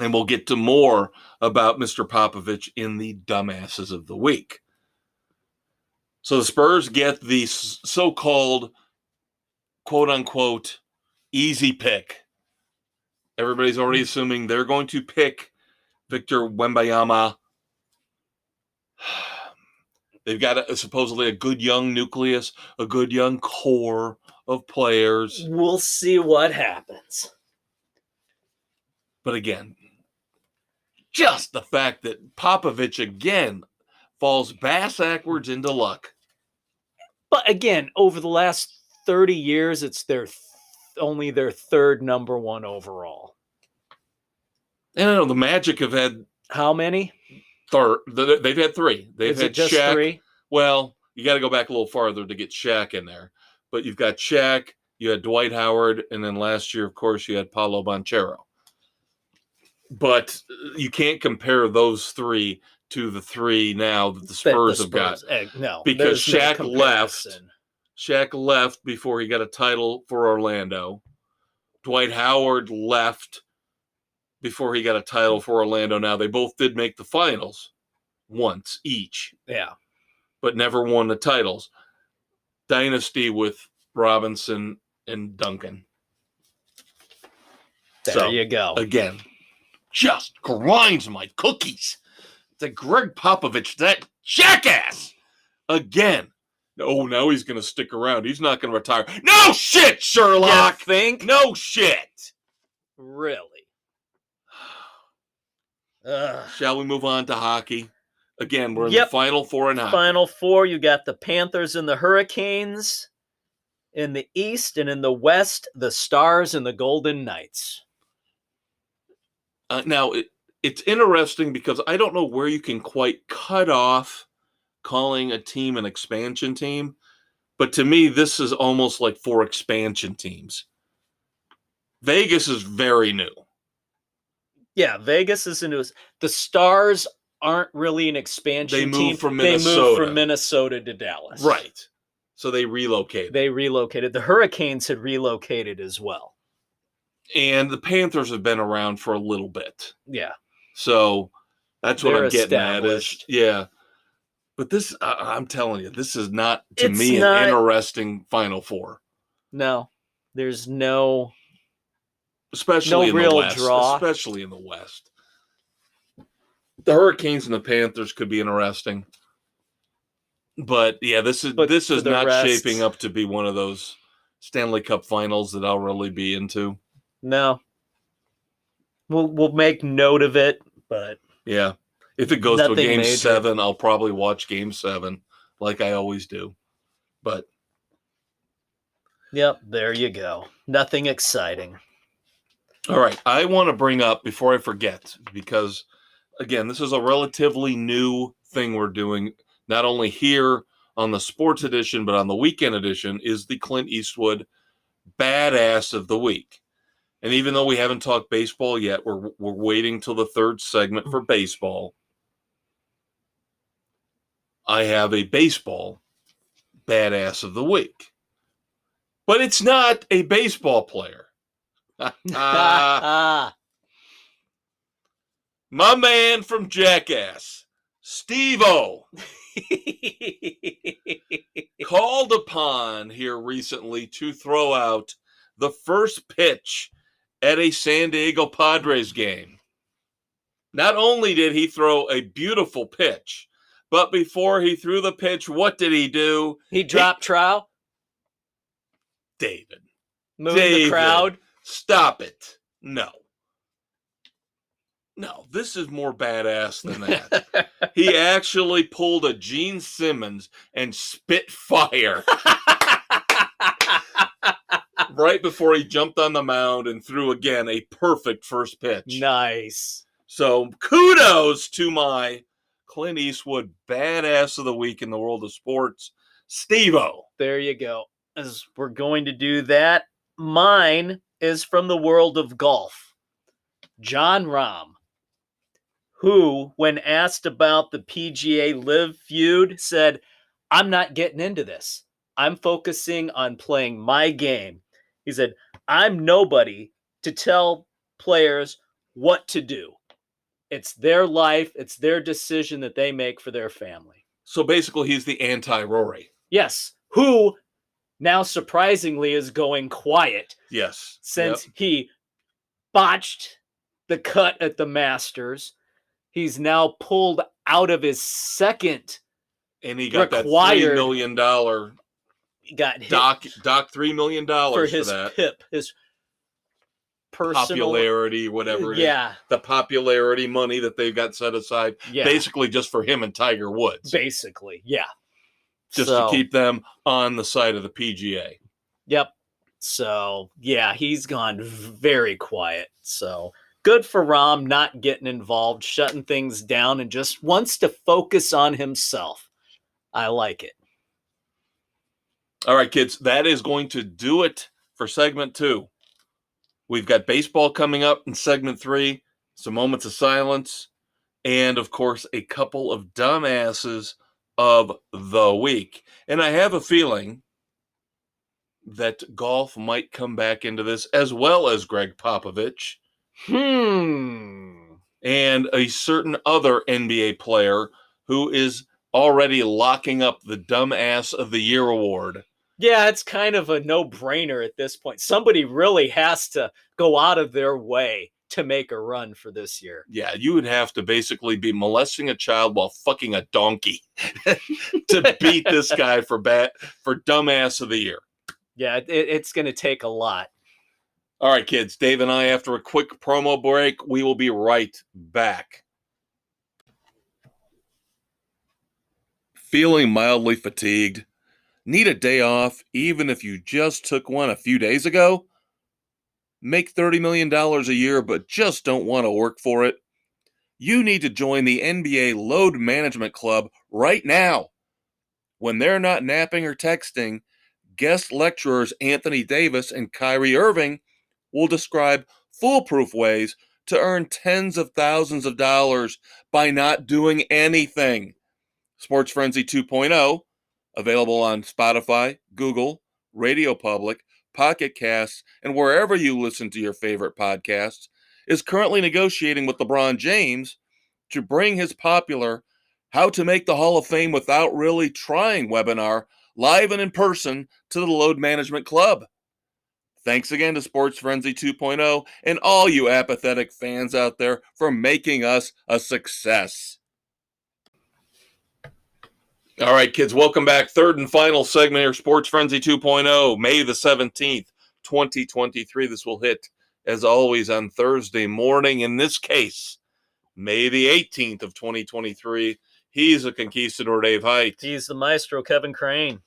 And we'll get to more about Mr. Popovich in the Dumbasses of the Week. So the Spurs get the so-called, quote-unquote, easy pick. Everybody's already assuming they're going to pick Victor Wembanyama. They've got supposedly a good young nucleus, a good young core of players. We'll see what happens. But again, just the fact that Popovich again falls bass-backwards into luck. But again, over the last 30 years, it's only their 3rd number 1 overall. I don't know, the Magic have had... How many? They've had 3. They've had just Shaq. 3? Well, you got to go back a little farther to get Shaq in there. But you've got Shaq, you had Dwight Howard, and then last year, of course, you had Paolo Banchero. But you can't compare those 3 to the 3 now that the Spurs have got. No, because Shaq left. Shaq left before he got a title for Orlando. Dwight Howard left before he got a title for Orlando. Now, they both did make the finals once each. Yeah. But never won the titles. Dynasty with Robinson and Duncan. There you go. Again, just grinds my cookies. The Greg Popovich, that jackass, again. Oh, now he's going to stick around. He's not going to retire. No shit, Sherlock. You think? No shit. Really? Shall we move on to hockey? Again, we're in the Final Four in hockey. Final Four, you got the Panthers and the Hurricanes in the East, and in the West, the Stars and the Golden Knights. Now, it's interesting because I don't know where you can quite cut off calling a team an expansion team, but to me, this is almost like 4 expansion teams. Vegas is very new. Yeah, Vegas is into the Stars aren't really an expansion They moved team. from They moved Minnesota. from Minnesota to Dallas. Right. So they relocated. They relocated. The Hurricanes had relocated as well. And the Panthers have been around for a little bit. Yeah. So that's what They're I'm getting at is, established. yeah. But this, I'm telling you, this is not, to It's me, not- an interesting Final Four. No, there's no Especially in real the West. draw. Especially in the West. The Hurricanes and the Panthers could be interesting. But yeah, this is for the not rest- shaping up to be one of those Stanley Cup finals that I'll really be into. No. We'll make note of it, but Yeah. If it goes to a Nothing game major. 7, I'll probably watch game 7 like I always do. But yep, there you go. Nothing exciting. all right, I want to bring up before I forget, because again, this is a relatively new thing we're doing, not only here on the sports edition, but on the weekend edition, is the Clint Eastwood Badass of the Week. And even though we haven't talked baseball yet, we're waiting till the third segment for baseball. I have a baseball Badass of the Week. But it's not a baseball player. My man from Jackass, Steve-O, called upon here recently to throw out the first pitch at a San Diego Padres game. Not only did he throw a beautiful pitch, but before he threw the pitch, what did he do? He dropped trowel, David. moving David, the crowd. Stop it. No, this is more badass than that. He actually pulled a Gene Simmons and spit fire right before he jumped on the mound and threw again a perfect first pitch. Nice. So kudos to my Clint Eastwood Badass of the Week in the world of sports, Steve-O. There you go. As we're going to do that, mine is from the world of golf. John Rahm, who, when asked about the PGA Live feud, said, "I'm not getting into this. I'm focusing on playing my game." He said, "I'm nobody to tell players what to do. It's their life. It's their decision that they make for their family." So basically, he's the anti-Rory. Yes. Who now surprisingly is going quiet Yes. since he botched the cut at the Masters. He's now pulled out of his second. And he got required- that $3 million He got hit doc $3 million for for his that. PIP, his personal Popularity, whatever it is. Yeah, The popularity money that they've got set aside, yeah. basically just for him and Tiger Woods. Basically, yeah. Just So, to keep them on the side of the PGA. Yep. So, yeah, he's gone very quiet. So, good for Rahm not getting involved, shutting things down, and just wants to focus on himself. I like it. All right, kids, that is going to do it for segment 2. We've got baseball coming up in segment 3, some moments of silence, and, of course, a couple of dumbasses of the week. And I have a feeling that golf might come back into this, as well as Greg Popovich and a certain other NBA player who is already locking up the Dumbass of the Year award. Yeah, it's kind of a no-brainer at this point. Somebody really has to go out of their way to make a run for this year. Yeah, you would have to basically be molesting a child while fucking a donkey to beat this guy for Dumbass of the Year. Yeah, it's going to take a lot. All right, kids, Dave and I, after a quick promo break, we will be right back. Feeling mildly fatigued? Need a day off, even if you just took one a few days ago? Make $30 million a year, but just don't want to work for it? You need to join the NBA Load Management Club right now. When they're not napping or texting, guest lecturers Anthony Davis and Kyrie Irving will describe foolproof ways to earn tens of thousands of dollars by not doing anything. Sports Frenzy 2.0, available on Spotify, Google, Radio Public, Pocket Casts, and wherever you listen to your favorite podcasts, is currently negotiating with LeBron James to bring his popular How to Make the Hall of Fame Without Really Trying webinar live and in person to the Load Management Club. Thanks again to Sports Frenzy 2.0 and all you apathetic fans out there for making us a success. All right, kids, welcome back. Third and final segment here, Sports Frenzy 2.0, May the 17th, 2023. This will hit, as always, on Thursday morning. In this case, May the 18th of 2023. He's a conquistador, Dave Height. He's the maestro, Kevin Crane.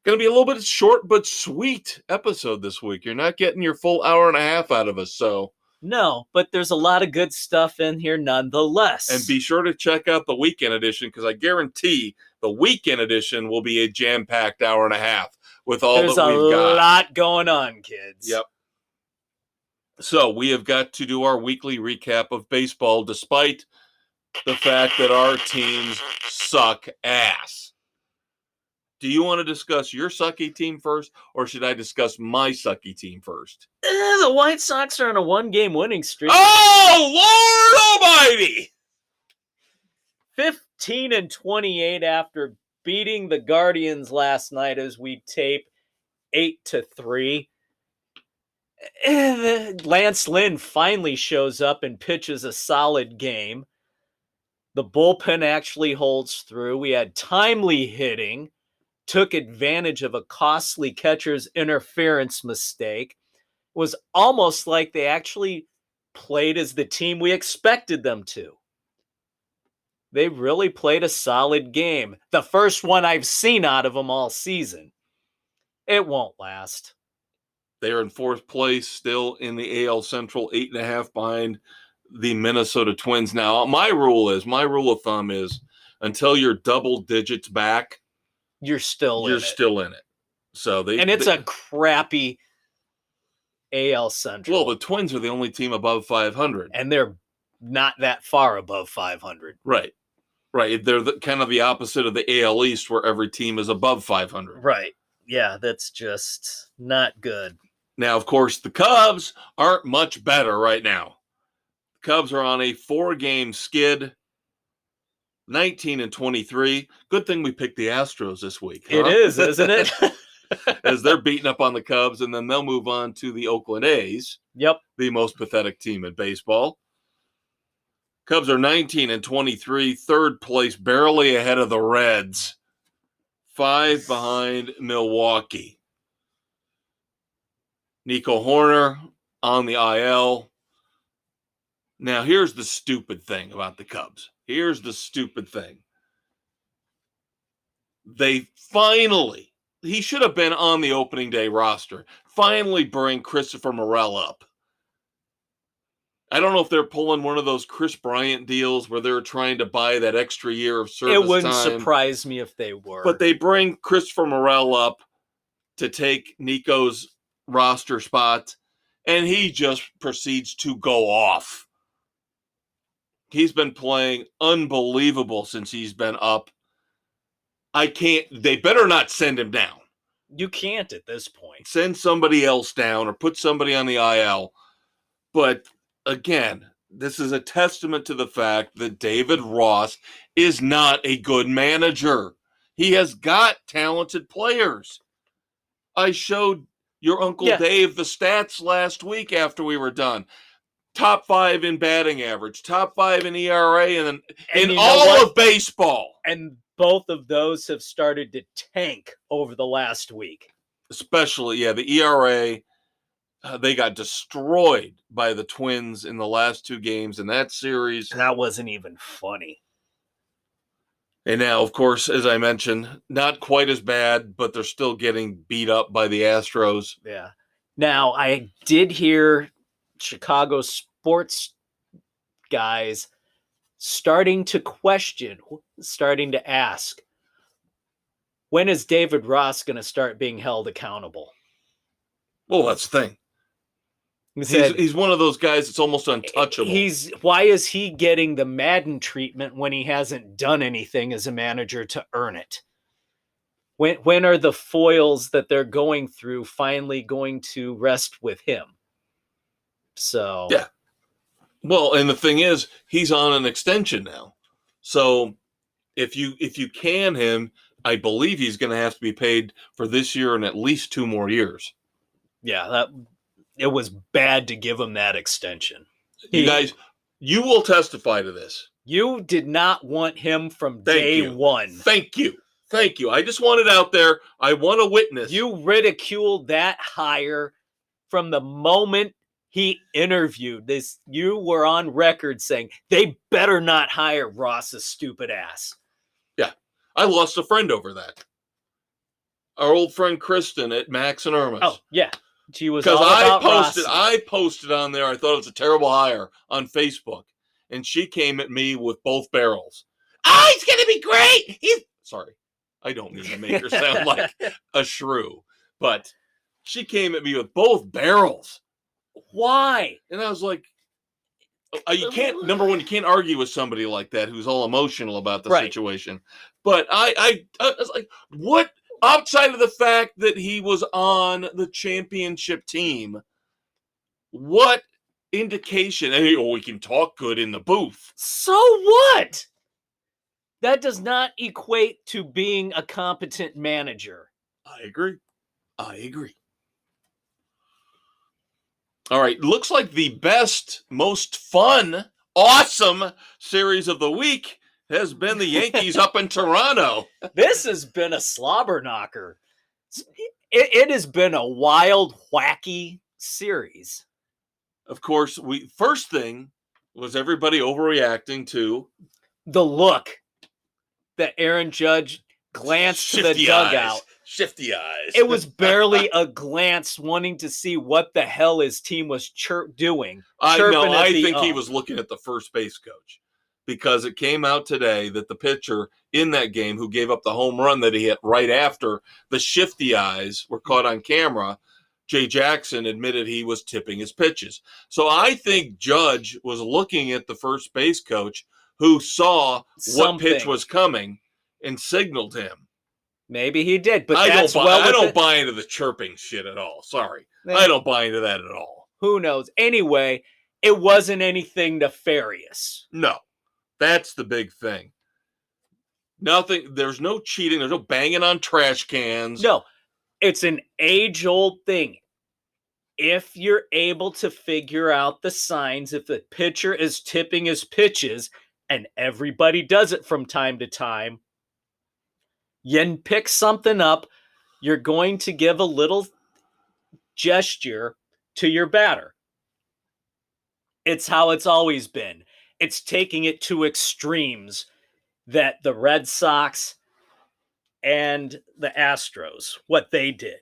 Going to be a little bit short but sweet episode this week. You're not getting your full hour and a half out of us, so. No, but there's a lot of good stuff in here nonetheless. And be sure to check out the weekend edition, because I guarantee the weekend edition will be a jam-packed hour and a half with all that we've got. There's a lot going on, kids. Yep. So we have got to do our weekly recap of baseball, despite the fact that our teams suck ass. Do you want to discuss your sucky team first, or should I discuss my sucky team first? The White Sox are on a one-game winning streak. Oh, Lord almighty! 15-28 after beating the Guardians last night as we tape 8-3. Lance Lynn finally shows up and pitches a solid game. The bullpen actually holds through. We had timely hitting, took advantage of a costly catcher's interference mistake. It was almost like they actually played as the team we expected them to. They really played a solid game. The first one I've seen out of them all season. It won't last. They are in fourth place, still in the AL Central, 8.5 behind the Minnesota Twins. Now, my rule of thumb is, until you're double digits back, you're still in it. So it's a crappy AL Central. Well, the Twins are the only team above 500, and they're not that far above 500. Right. They're kind of the opposite of the AL East, where every team is above 500. Right. Yeah, that's just not good. Now, of course, the Cubs aren't much better right now. The Cubs are on a 4-game skid, 19-23. Good thing we picked the Astros this week. Huh? It is, isn't it? As they're beating up on the Cubs, and then they'll move on to the Oakland A's. Yep. The most pathetic team in baseball. Cubs are 19-23, third place, barely ahead of the Reds. 5 behind Milwaukee. Nico Horner on the IL. Now, here's the stupid thing about the Cubs. They finally, he should have been on the opening day roster, finally bring Christopher Morel up. I don't know if they're pulling one of those Chris Bryant deals where they're trying to buy that extra year of service time. It wouldn't surprise me if they were. But they bring Christopher Morel up to take Nico's roster spot, and he just proceeds to go off. He's been playing unbelievable since he's been up. They better not send him down. You can't at this point. Send somebody else down or put somebody on the IL. But again, this is a testament to the fact that David Ross is not a good manager. He has got talented players. I showed your Uncle Dave the stats last week after we were done. Top 5 in batting average, top 5 in ERA, and in all of baseball. And both of those have started to tank over the last week. Especially, the ERA. They got destroyed by the Twins in the last 2 games in that series. That wasn't even funny. And now, of course, as I mentioned, not quite as bad, but they're still getting beat up by the Astros. Yeah. Now, I did hear Chicago sports guys starting to ask, when is David Ross going to start being held accountable? Well, that's the thing. He said, He's one of those guys that's almost untouchable. Why is he getting the Madden treatment when he hasn't done anything as a manager to earn it? When are the foils that they're going through finally going to rest with him? So yeah. Well, and the thing is, he's on an extension now. So if you can him, I believe he's going to have to be paid for this year and at least 2 more years. Yeah, it was bad to give him that extension. You guys, you will testify to this. You did not want him from day one. Thank you. I just want it out there. I want a witness. You ridiculed that hire from the moment he interviewed this. You were on record saying they better not hire Ross's stupid ass. Yeah, I lost a friend over that. Our old friend Kristen at Max and Irma's. Oh yeah, she was all about Ross. I posted on there. I thought it was a terrible hire on Facebook, and she came at me with both barrels. Oh, he's gonna be great. Sorry, I don't mean to make her sound like a shrew, but she came at me with both barrels. Why? And I was like, you can't. Number one, you can't argue with somebody like that who's all emotional about the situation. But I was like, what? Outside of the fact that he was on the championship team, what indication? And we can talk good in the booth. So what? That does not equate to being a competent manager. I agree. All right, looks like the best, most fun, awesome series of the week has been the Yankees up in Toronto. This has been a slobber knocker. It has been a wild, wacky series. Of course, first thing was everybody overreacting to the look that Aaron Judge glanced to the dugout. Shifty eyes. It was barely a glance, wanting to see what the hell his team was doing. I think he was looking at the first base coach, because it came out today that the pitcher in that game who gave up the home run that he hit right after the shifty eyes were caught on camera, Jay Jackson admitted he was tipping his pitches. So I think Judge was looking at the first base coach who saw what pitch was coming and signaled him. Maybe he did, but I don't buy into the chirping shit at all. Sorry. I don't buy into that at all. Who knows? Anyway, it wasn't anything nefarious. No. That's the big thing. Nothing. There's no cheating. There's no banging on trash cans. No. It's an age-old thing. If you're able to figure out the signs, if the pitcher is tipping his pitches, and everybody does it from time to time, you pick something up, you're going to give a little gesture to your batter. It's how it's always been. It's taking it to extremes that the Red Sox and the Astros, what they did,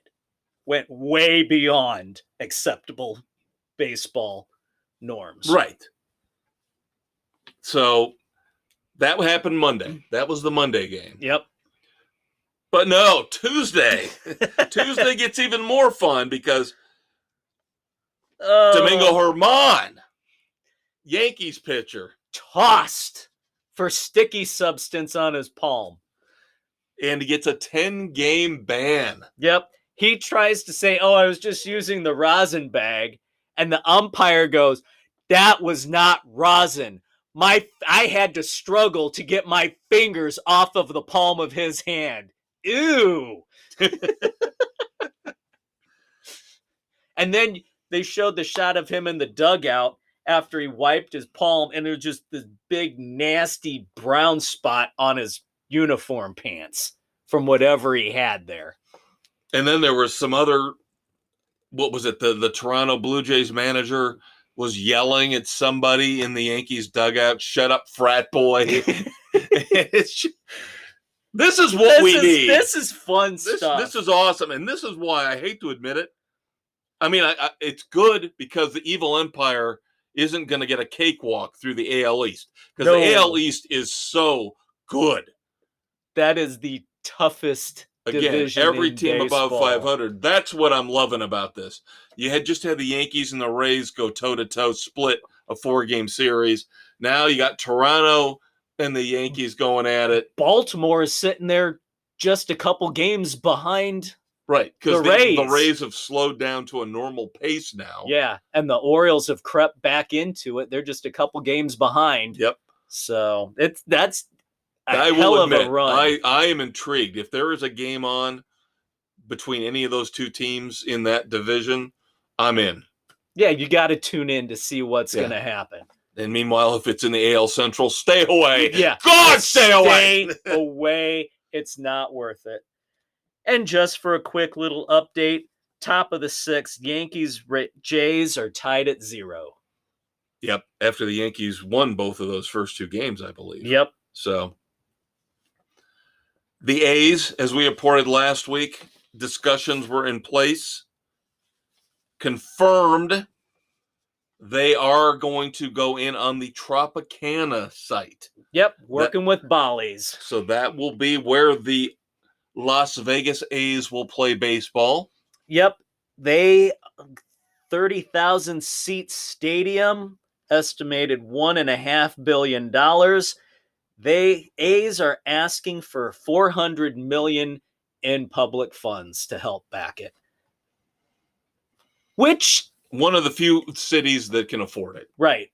went way beyond acceptable baseball norms. Right. So that happened Monday. That was the Monday game. Yep. But no, Tuesday. Tuesday gets even more fun because Domingo Germán, Yankees pitcher, tossed for sticky substance on his palm. And he gets a 10-game ban. Yep. He tries to say, I was just using the rosin bag. And the umpire goes, that was not rosin. I had to struggle to get my fingers off of the palm of his hand. Ew. And then they showed the shot of him in the dugout after he wiped his palm, and it was just this big, nasty brown spot on his uniform pants from whatever he had there. And then there was some other, what was it? The Toronto Blue Jays manager was yelling at somebody in the Yankees dugout, "Shut up, frat boy." This is what we need. This is fun stuff. This is awesome. And this is why I hate to admit it. I mean, it's good because the evil empire isn't going to get a cakewalk through the AL East. Because the AL East is so good. That is the toughest Again, division every in team above baseball. 500. That's what I'm loving about this. You had just had the Yankees and the Rays go toe-to-toe, split a 4-game series. Now you got Toronto and the Yankees going at it. Baltimore is sitting there just a couple games behind. Right, because The Rays. the Rays have slowed down to a normal pace now. Yeah, and the Orioles have crept back into it. They're just a couple games behind. Yep. So that's a I hell will of admit, a run. I am intrigued. If there is a game on between any of those two teams in that division, I'm in. Yeah, you got to tune in to see what's Yeah. going to happen. And meanwhile, if it's in the AL Central, stay away. Yeah. God, stay away. Stay away. It's not worth it. And just for a quick little update, top of the 6th, Yankees, Jays are tied at 0. Yep. After the Yankees won both of those first 2 games, I believe. Yep. So the A's, as we reported last week, discussions were in place. Confirmed they are going to go in on the Tropicana site. Yep. Working with Bollies. So that will be where the Las Vegas A's will play baseball. Yep. They 30,000 seat stadium, estimated $1.5 billion. A's are asking for $400 million in public funds to help back it. Which, one of the few cities that can afford it. right.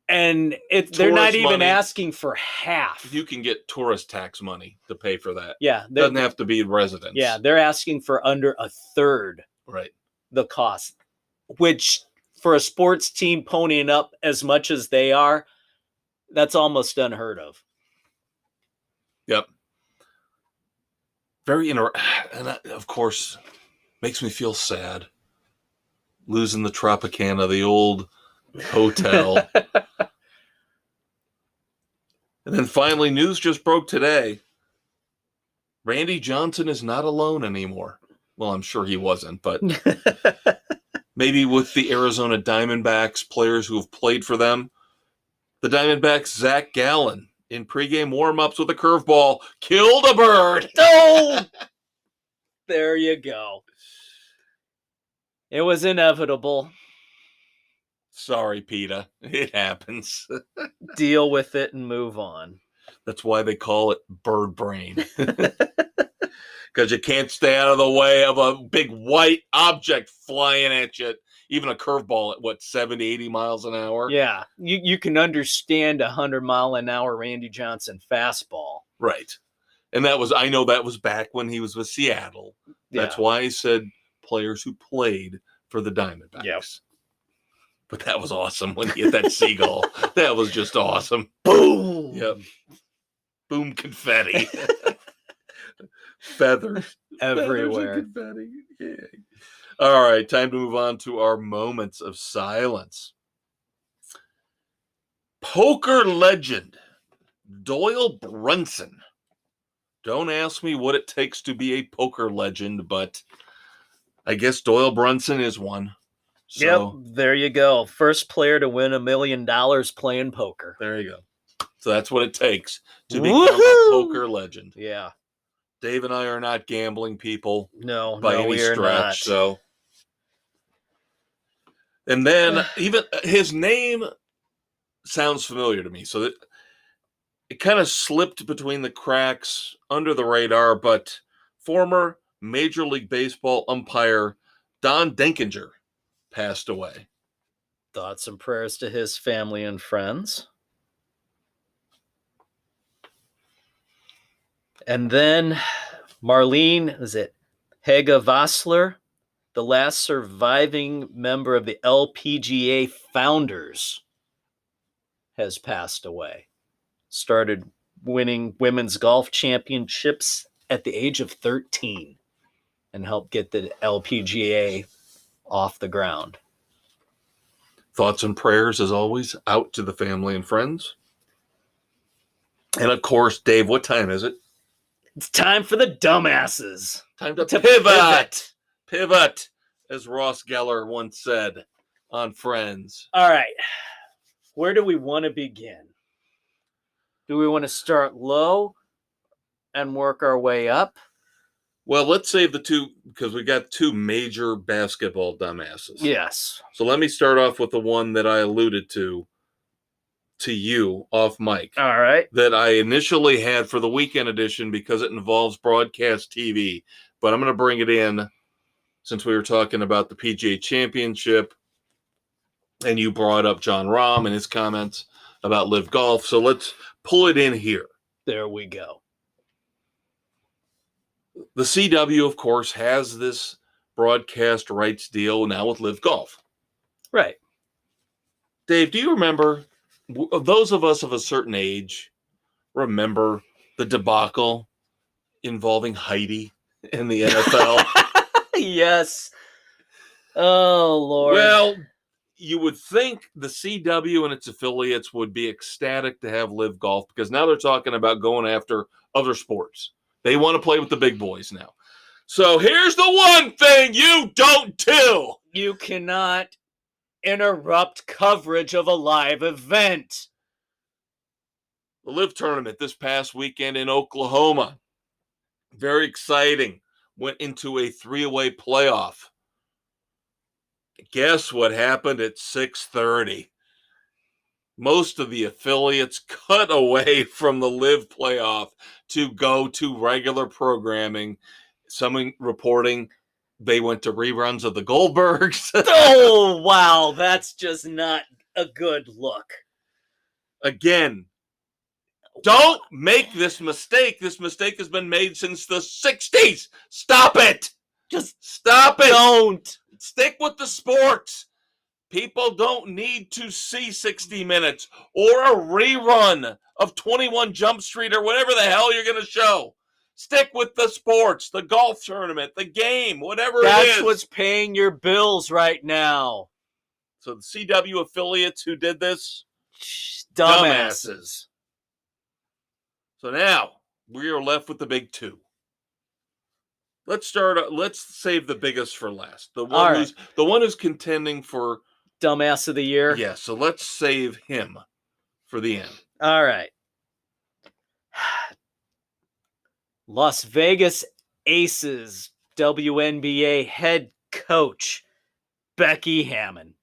And they're not even money. asking for half. You can get tourist tax money to pay for that. Yeah. Doesn't have to be residents. Yeah, they're asking for under a third right. the cost, which for a sports team ponying up as much as they are, that's almost unheard of. Yep. Very and that, of course, makes me feel sad. Losing the Tropicana, the old hotel. And then finally, news just broke today. Randy Johnson is not alone anymore. Well, I'm sure he wasn't, but maybe with the Arizona Diamondbacks, players who have played for them. The Diamondbacks, Zach Gallen, in pregame warm-ups with a curveball, killed a bird. Oh! There you go. It was inevitable. Sorry, PETA. It happens. Deal with it and move on. That's why they call it bird brain. Because you can't stay out of the way of a big white object flying at you. Even a curveball at, 70, 80 miles an hour? Yeah. You can understand 100-mile-an-hour Randy Johnson fastball. Right. And I know that was back when he was with Seattle. That's why I said players who played for the Diamondbacks. Yep. But that was awesome when he hit that seagull. That was just awesome. Boom! Yep. Boom confetti. Feathers. Everywhere. Feathers and confetti. Yeah. All right, time to move on to our moments of silence. Poker legend Doyle Brunson. Don't ask me what it takes to be a poker legend, but I guess Doyle Brunson is one. So, yep, there you go. First player to win $1 million playing poker. there you go. So that's what it takes to Woo-hoo! become a poker legend. Yeah. Dave and I are not gambling people No, by any we are stretch. not. So, and then even his name sounds familiar to me. So that it kind of slipped between the cracks under the radar, but former Major League Baseball umpire Don Denkinger passed away. Thoughts and prayers to his family and friends. And then Marlene, is it Hega Vassler, the last surviving member of the LPGA founders, has passed away. Started winning women's golf championships at the age of 13 and helped get the LPGA off the ground. Thoughts and prayers, as always, out to the family and friends. And of course, Dave, what time is it? It's time for the dumbasses. Time to pivot. Pivot, as Ross Geller once said on Friends. All right. Where do we want to begin? Do we want to start low and work our way up? Well, let's save the two because we got two major basketball dumbasses. Yes. So let me start off with the one that I alluded to you off mic. All right. That I initially had for the weekend edition because it involves broadcast TV. But I'm going to bring it in since we were talking about the PGA Championship and you brought up John Rahm and his comments about Live Golf. So let's pull it in here. There we go. The CW, of course, has this broadcast rights deal now with Live Golf. Right. Dave, do you remember, those of us of a certain age remember the debacle involving Heidi in the NFL? Yes. Oh, Lord. Well, you would think the CW and its affiliates would be ecstatic to have Live Golf because now they're talking about going after other sports. They want to play with the big boys now. So here's the one thing you don't do. You cannot interrupt coverage of a live event. The Live tournament this past weekend in Oklahoma. Very exciting. Went into a 3-way playoff. Guess what happened at 6:30? Most of the affiliates cut away from the Live playoff to go to regular programming. Someone reporting they went to reruns of the Goldbergs. Oh, wow. That's just not a good look. Again, don't make this mistake. This mistake has been made since the 60s. Stop it. Just stop it. Don't. Stick with the sports. People don't need to see 60 Minutes or a rerun of 21 Jump Street or whatever the hell you're going to show. Stick with the sports, the golf tournament, the game, whatever it is. That's what's paying your bills right now. So the CW affiliates who did this, dumbasses. So now we are left with the big two. Let's save the biggest for last. The one who's contending for Dumbass of the Year. Yeah, so let's save him for the end. All right. Las Vegas Aces WNBA head coach Becky Hammon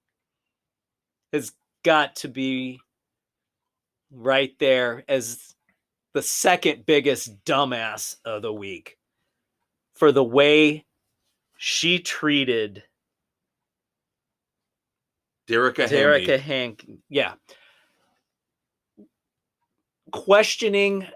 has got to be right there as the second biggest dumbass of the week for the way she treated Derica Hank. Yeah. Questioning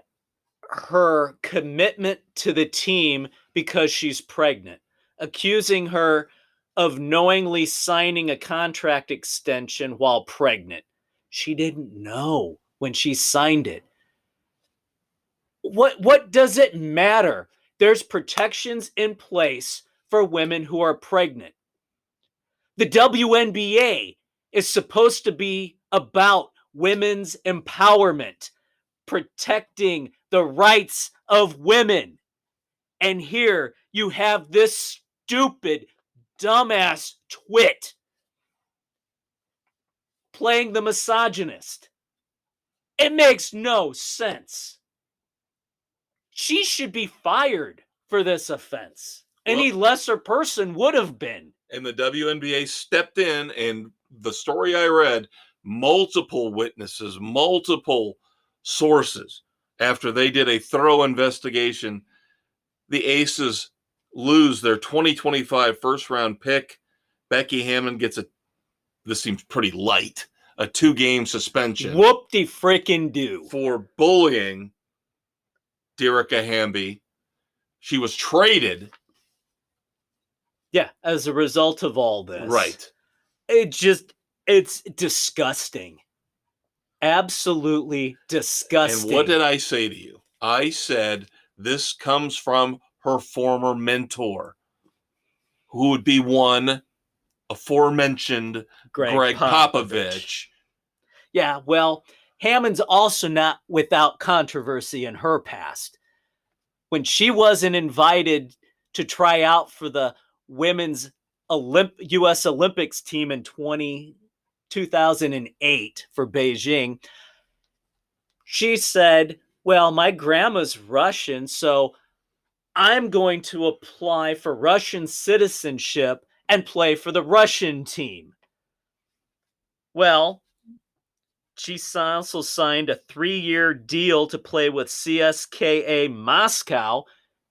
her commitment to the team because she's pregnant, accusing her of knowingly signing a contract extension while pregnant. She didn't know when she signed it. What does it matter? There's protections in place for women who are pregnant. The WNBA is supposed to be about women's empowerment, protecting the rights of women. And here you have this stupid, dumbass twit playing the misogynist. It makes no sense. She should be fired for this offense. Any lesser person would have been. And the WNBA stepped in, and the story I read, multiple witnesses, multiple sources, after they did a thorough investigation, the Aces lose their 2025 first-round pick. Becky Hammon gets this seems pretty light, a 2-game suspension. Whoop-de-frickin-do. For bullying Derica Hamby. She was traded. Yeah, as a result of all this. Right. It's disgusting. Absolutely disgusting. And what did I say to you? I said this comes from her former mentor, who would be one aforementioned Greg Popovich. Yeah, well, Hammon's also not without controversy in her past. When she wasn't invited to try out for the women's U.S. Olympics team in 2008 for Beijing, she said, well, my grandma's Russian, so I'm going to apply for Russian citizenship and play for the Russian team. Well, she also signed a 3-year deal to play with CSKA Moscow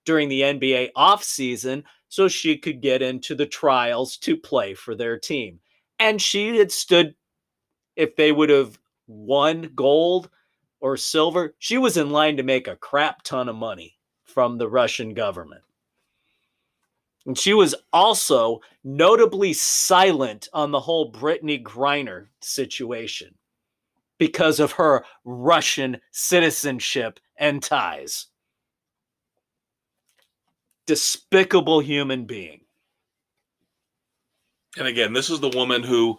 during the NBA offseason so she could get into the trials to play for their team. And she had stood, if they would have won gold or silver, she was in line to make a crap ton of money from the Russian government. And she was also notably silent on the whole Brittany Griner situation because of her Russian citizenship and ties. Despicable human being. And again, this is the woman who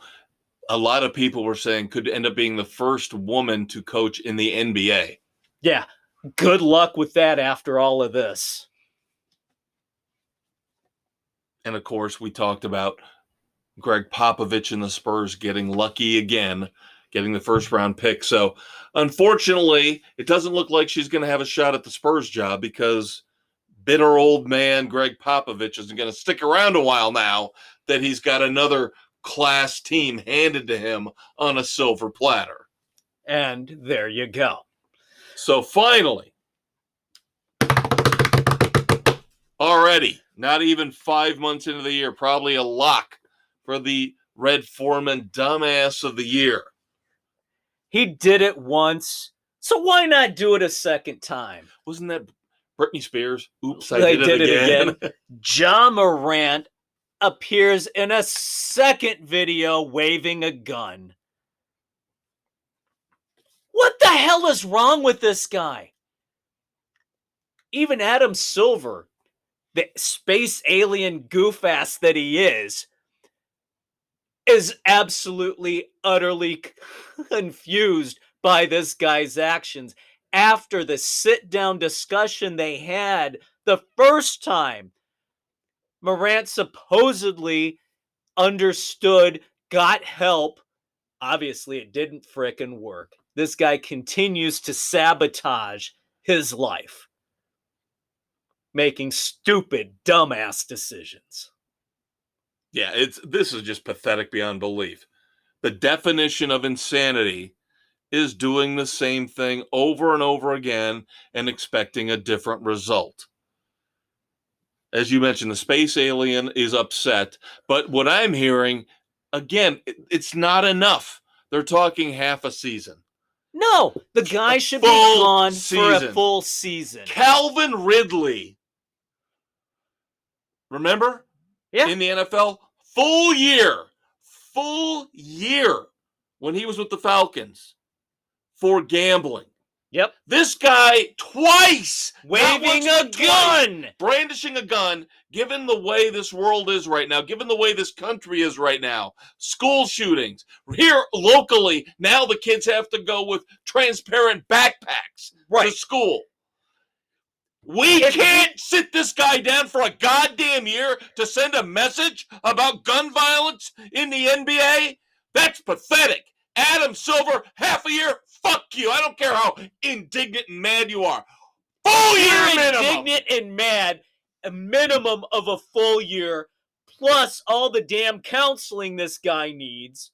a lot of people were saying could end up being the first woman to coach in the NBA. Yeah, good luck with that after all of this. And of course, we talked about Greg Popovich and the Spurs getting lucky again, getting the first round pick. So unfortunately, it doesn't look like she's going to have a shot at the Spurs job because bitter old man Greg Popovich isn't going to stick around a while now that he's got another class team handed to him on a silver platter. And there you go. So finally, already, not even 5 months into the year, probably a lock for the Red Foreman dumbass of the year. He did it once, so why not do it a second time? Wasn't that Britney Spears? Oops, I They did it again. Ja Morant appears in a second video waving a gun. What the hell is wrong with this guy? Even Adam Silver, the space alien goof-ass that he is absolutely, utterly confused by this guy's actions. After the sit-down discussion they had the first time, Morant supposedly understood, got help. Obviously, it didn't frickin' work. This guy continues to sabotage his life, making stupid, dumbass decisions. Yeah, this is just pathetic beyond belief. The definition of insanity is doing the same thing over and over again and expecting a different result. As you mentioned, the space alien is upset, but what I'm hearing, again, it's not enough. They're talking half a season. No, the guy should be gone for a full season. Calvin Ridley, remember? Yeah. In the NFL, full year when he was with the Falcons for gambling. Yep. This guy twice waving a gun, brandishing a gun, given the way this world is right now, given the way this country is right now, school shootings. Here locally, now the kids have to go with transparent backpacks to school. We can't sit this guy down for a goddamn year to send a message about gun violence in the NBA? That's pathetic. Adam Silver, half a year, fuck you. I don't care how indignant and mad you are. Full year minimum. Indignant and mad, a minimum of a full year, plus all the damn counseling this guy needs.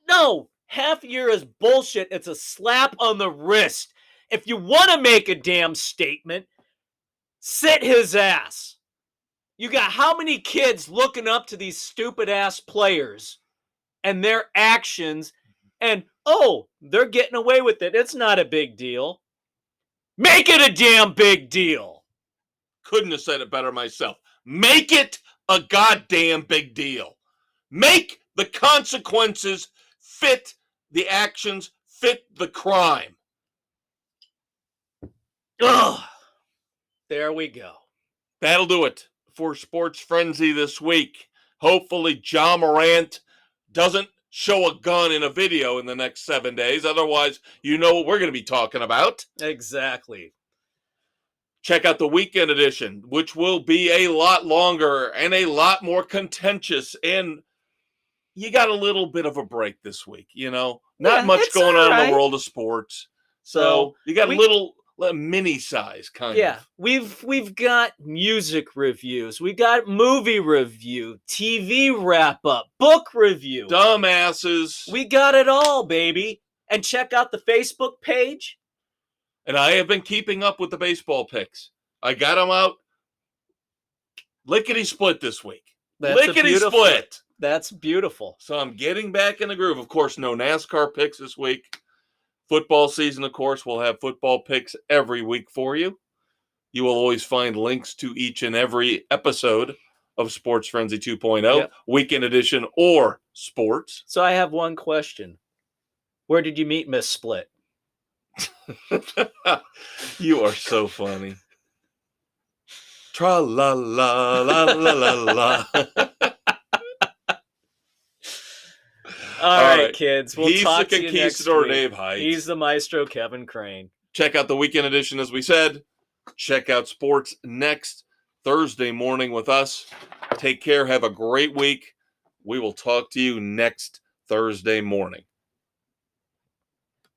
No, half a year is bullshit. It's a slap on the wrist. If you want to make a damn statement, sit his ass. You got how many kids looking up to these stupid ass players and their actions, and they're getting away with it. It's not a big deal. Make it a damn big deal. Couldn't have said it better myself. Make it a goddamn big deal. Make the consequences fit the actions, fit the crime. Ugh. There we go. That'll do it for Sports Frenzy this week. Hopefully, Ja Morant doesn't show a gun in a video in the next 7 days. Otherwise, you know what we're going to be talking about. Exactly. Check out the weekend edition, which will be a lot longer and a lot more contentious. And you got a little bit of a break this week, you know? Not much going on in the world of sports. So you got a little mini size kind Yeah, of. we've got music reviews, we got movie review, TV wrap up, book review. Dumbasses. We got it all, baby. And check out the Facebook page. And I have been keeping up with the baseball picks. I got them out lickety split this week. Lickety split. That's beautiful. So I'm getting back in the groove. Of course, no NASCAR picks this week. Football season, of course, we'll have football picks every week for you. You will always find links to each and every episode of Sports Frenzy 2.0, Yep. Weekend Edition, or Sports. So I have one question. Where did you meet Miss Split? You are so funny. Tra la la la la la la. All right, kids. We'll He's talk the to you next Conquistador, week. Dave Heights. He's the maestro, Kevin Crane. Check out the Weekend Edition, as we said. Check out Sports next Thursday morning with us. Take care. Have a great week. We will talk to you next Thursday morning.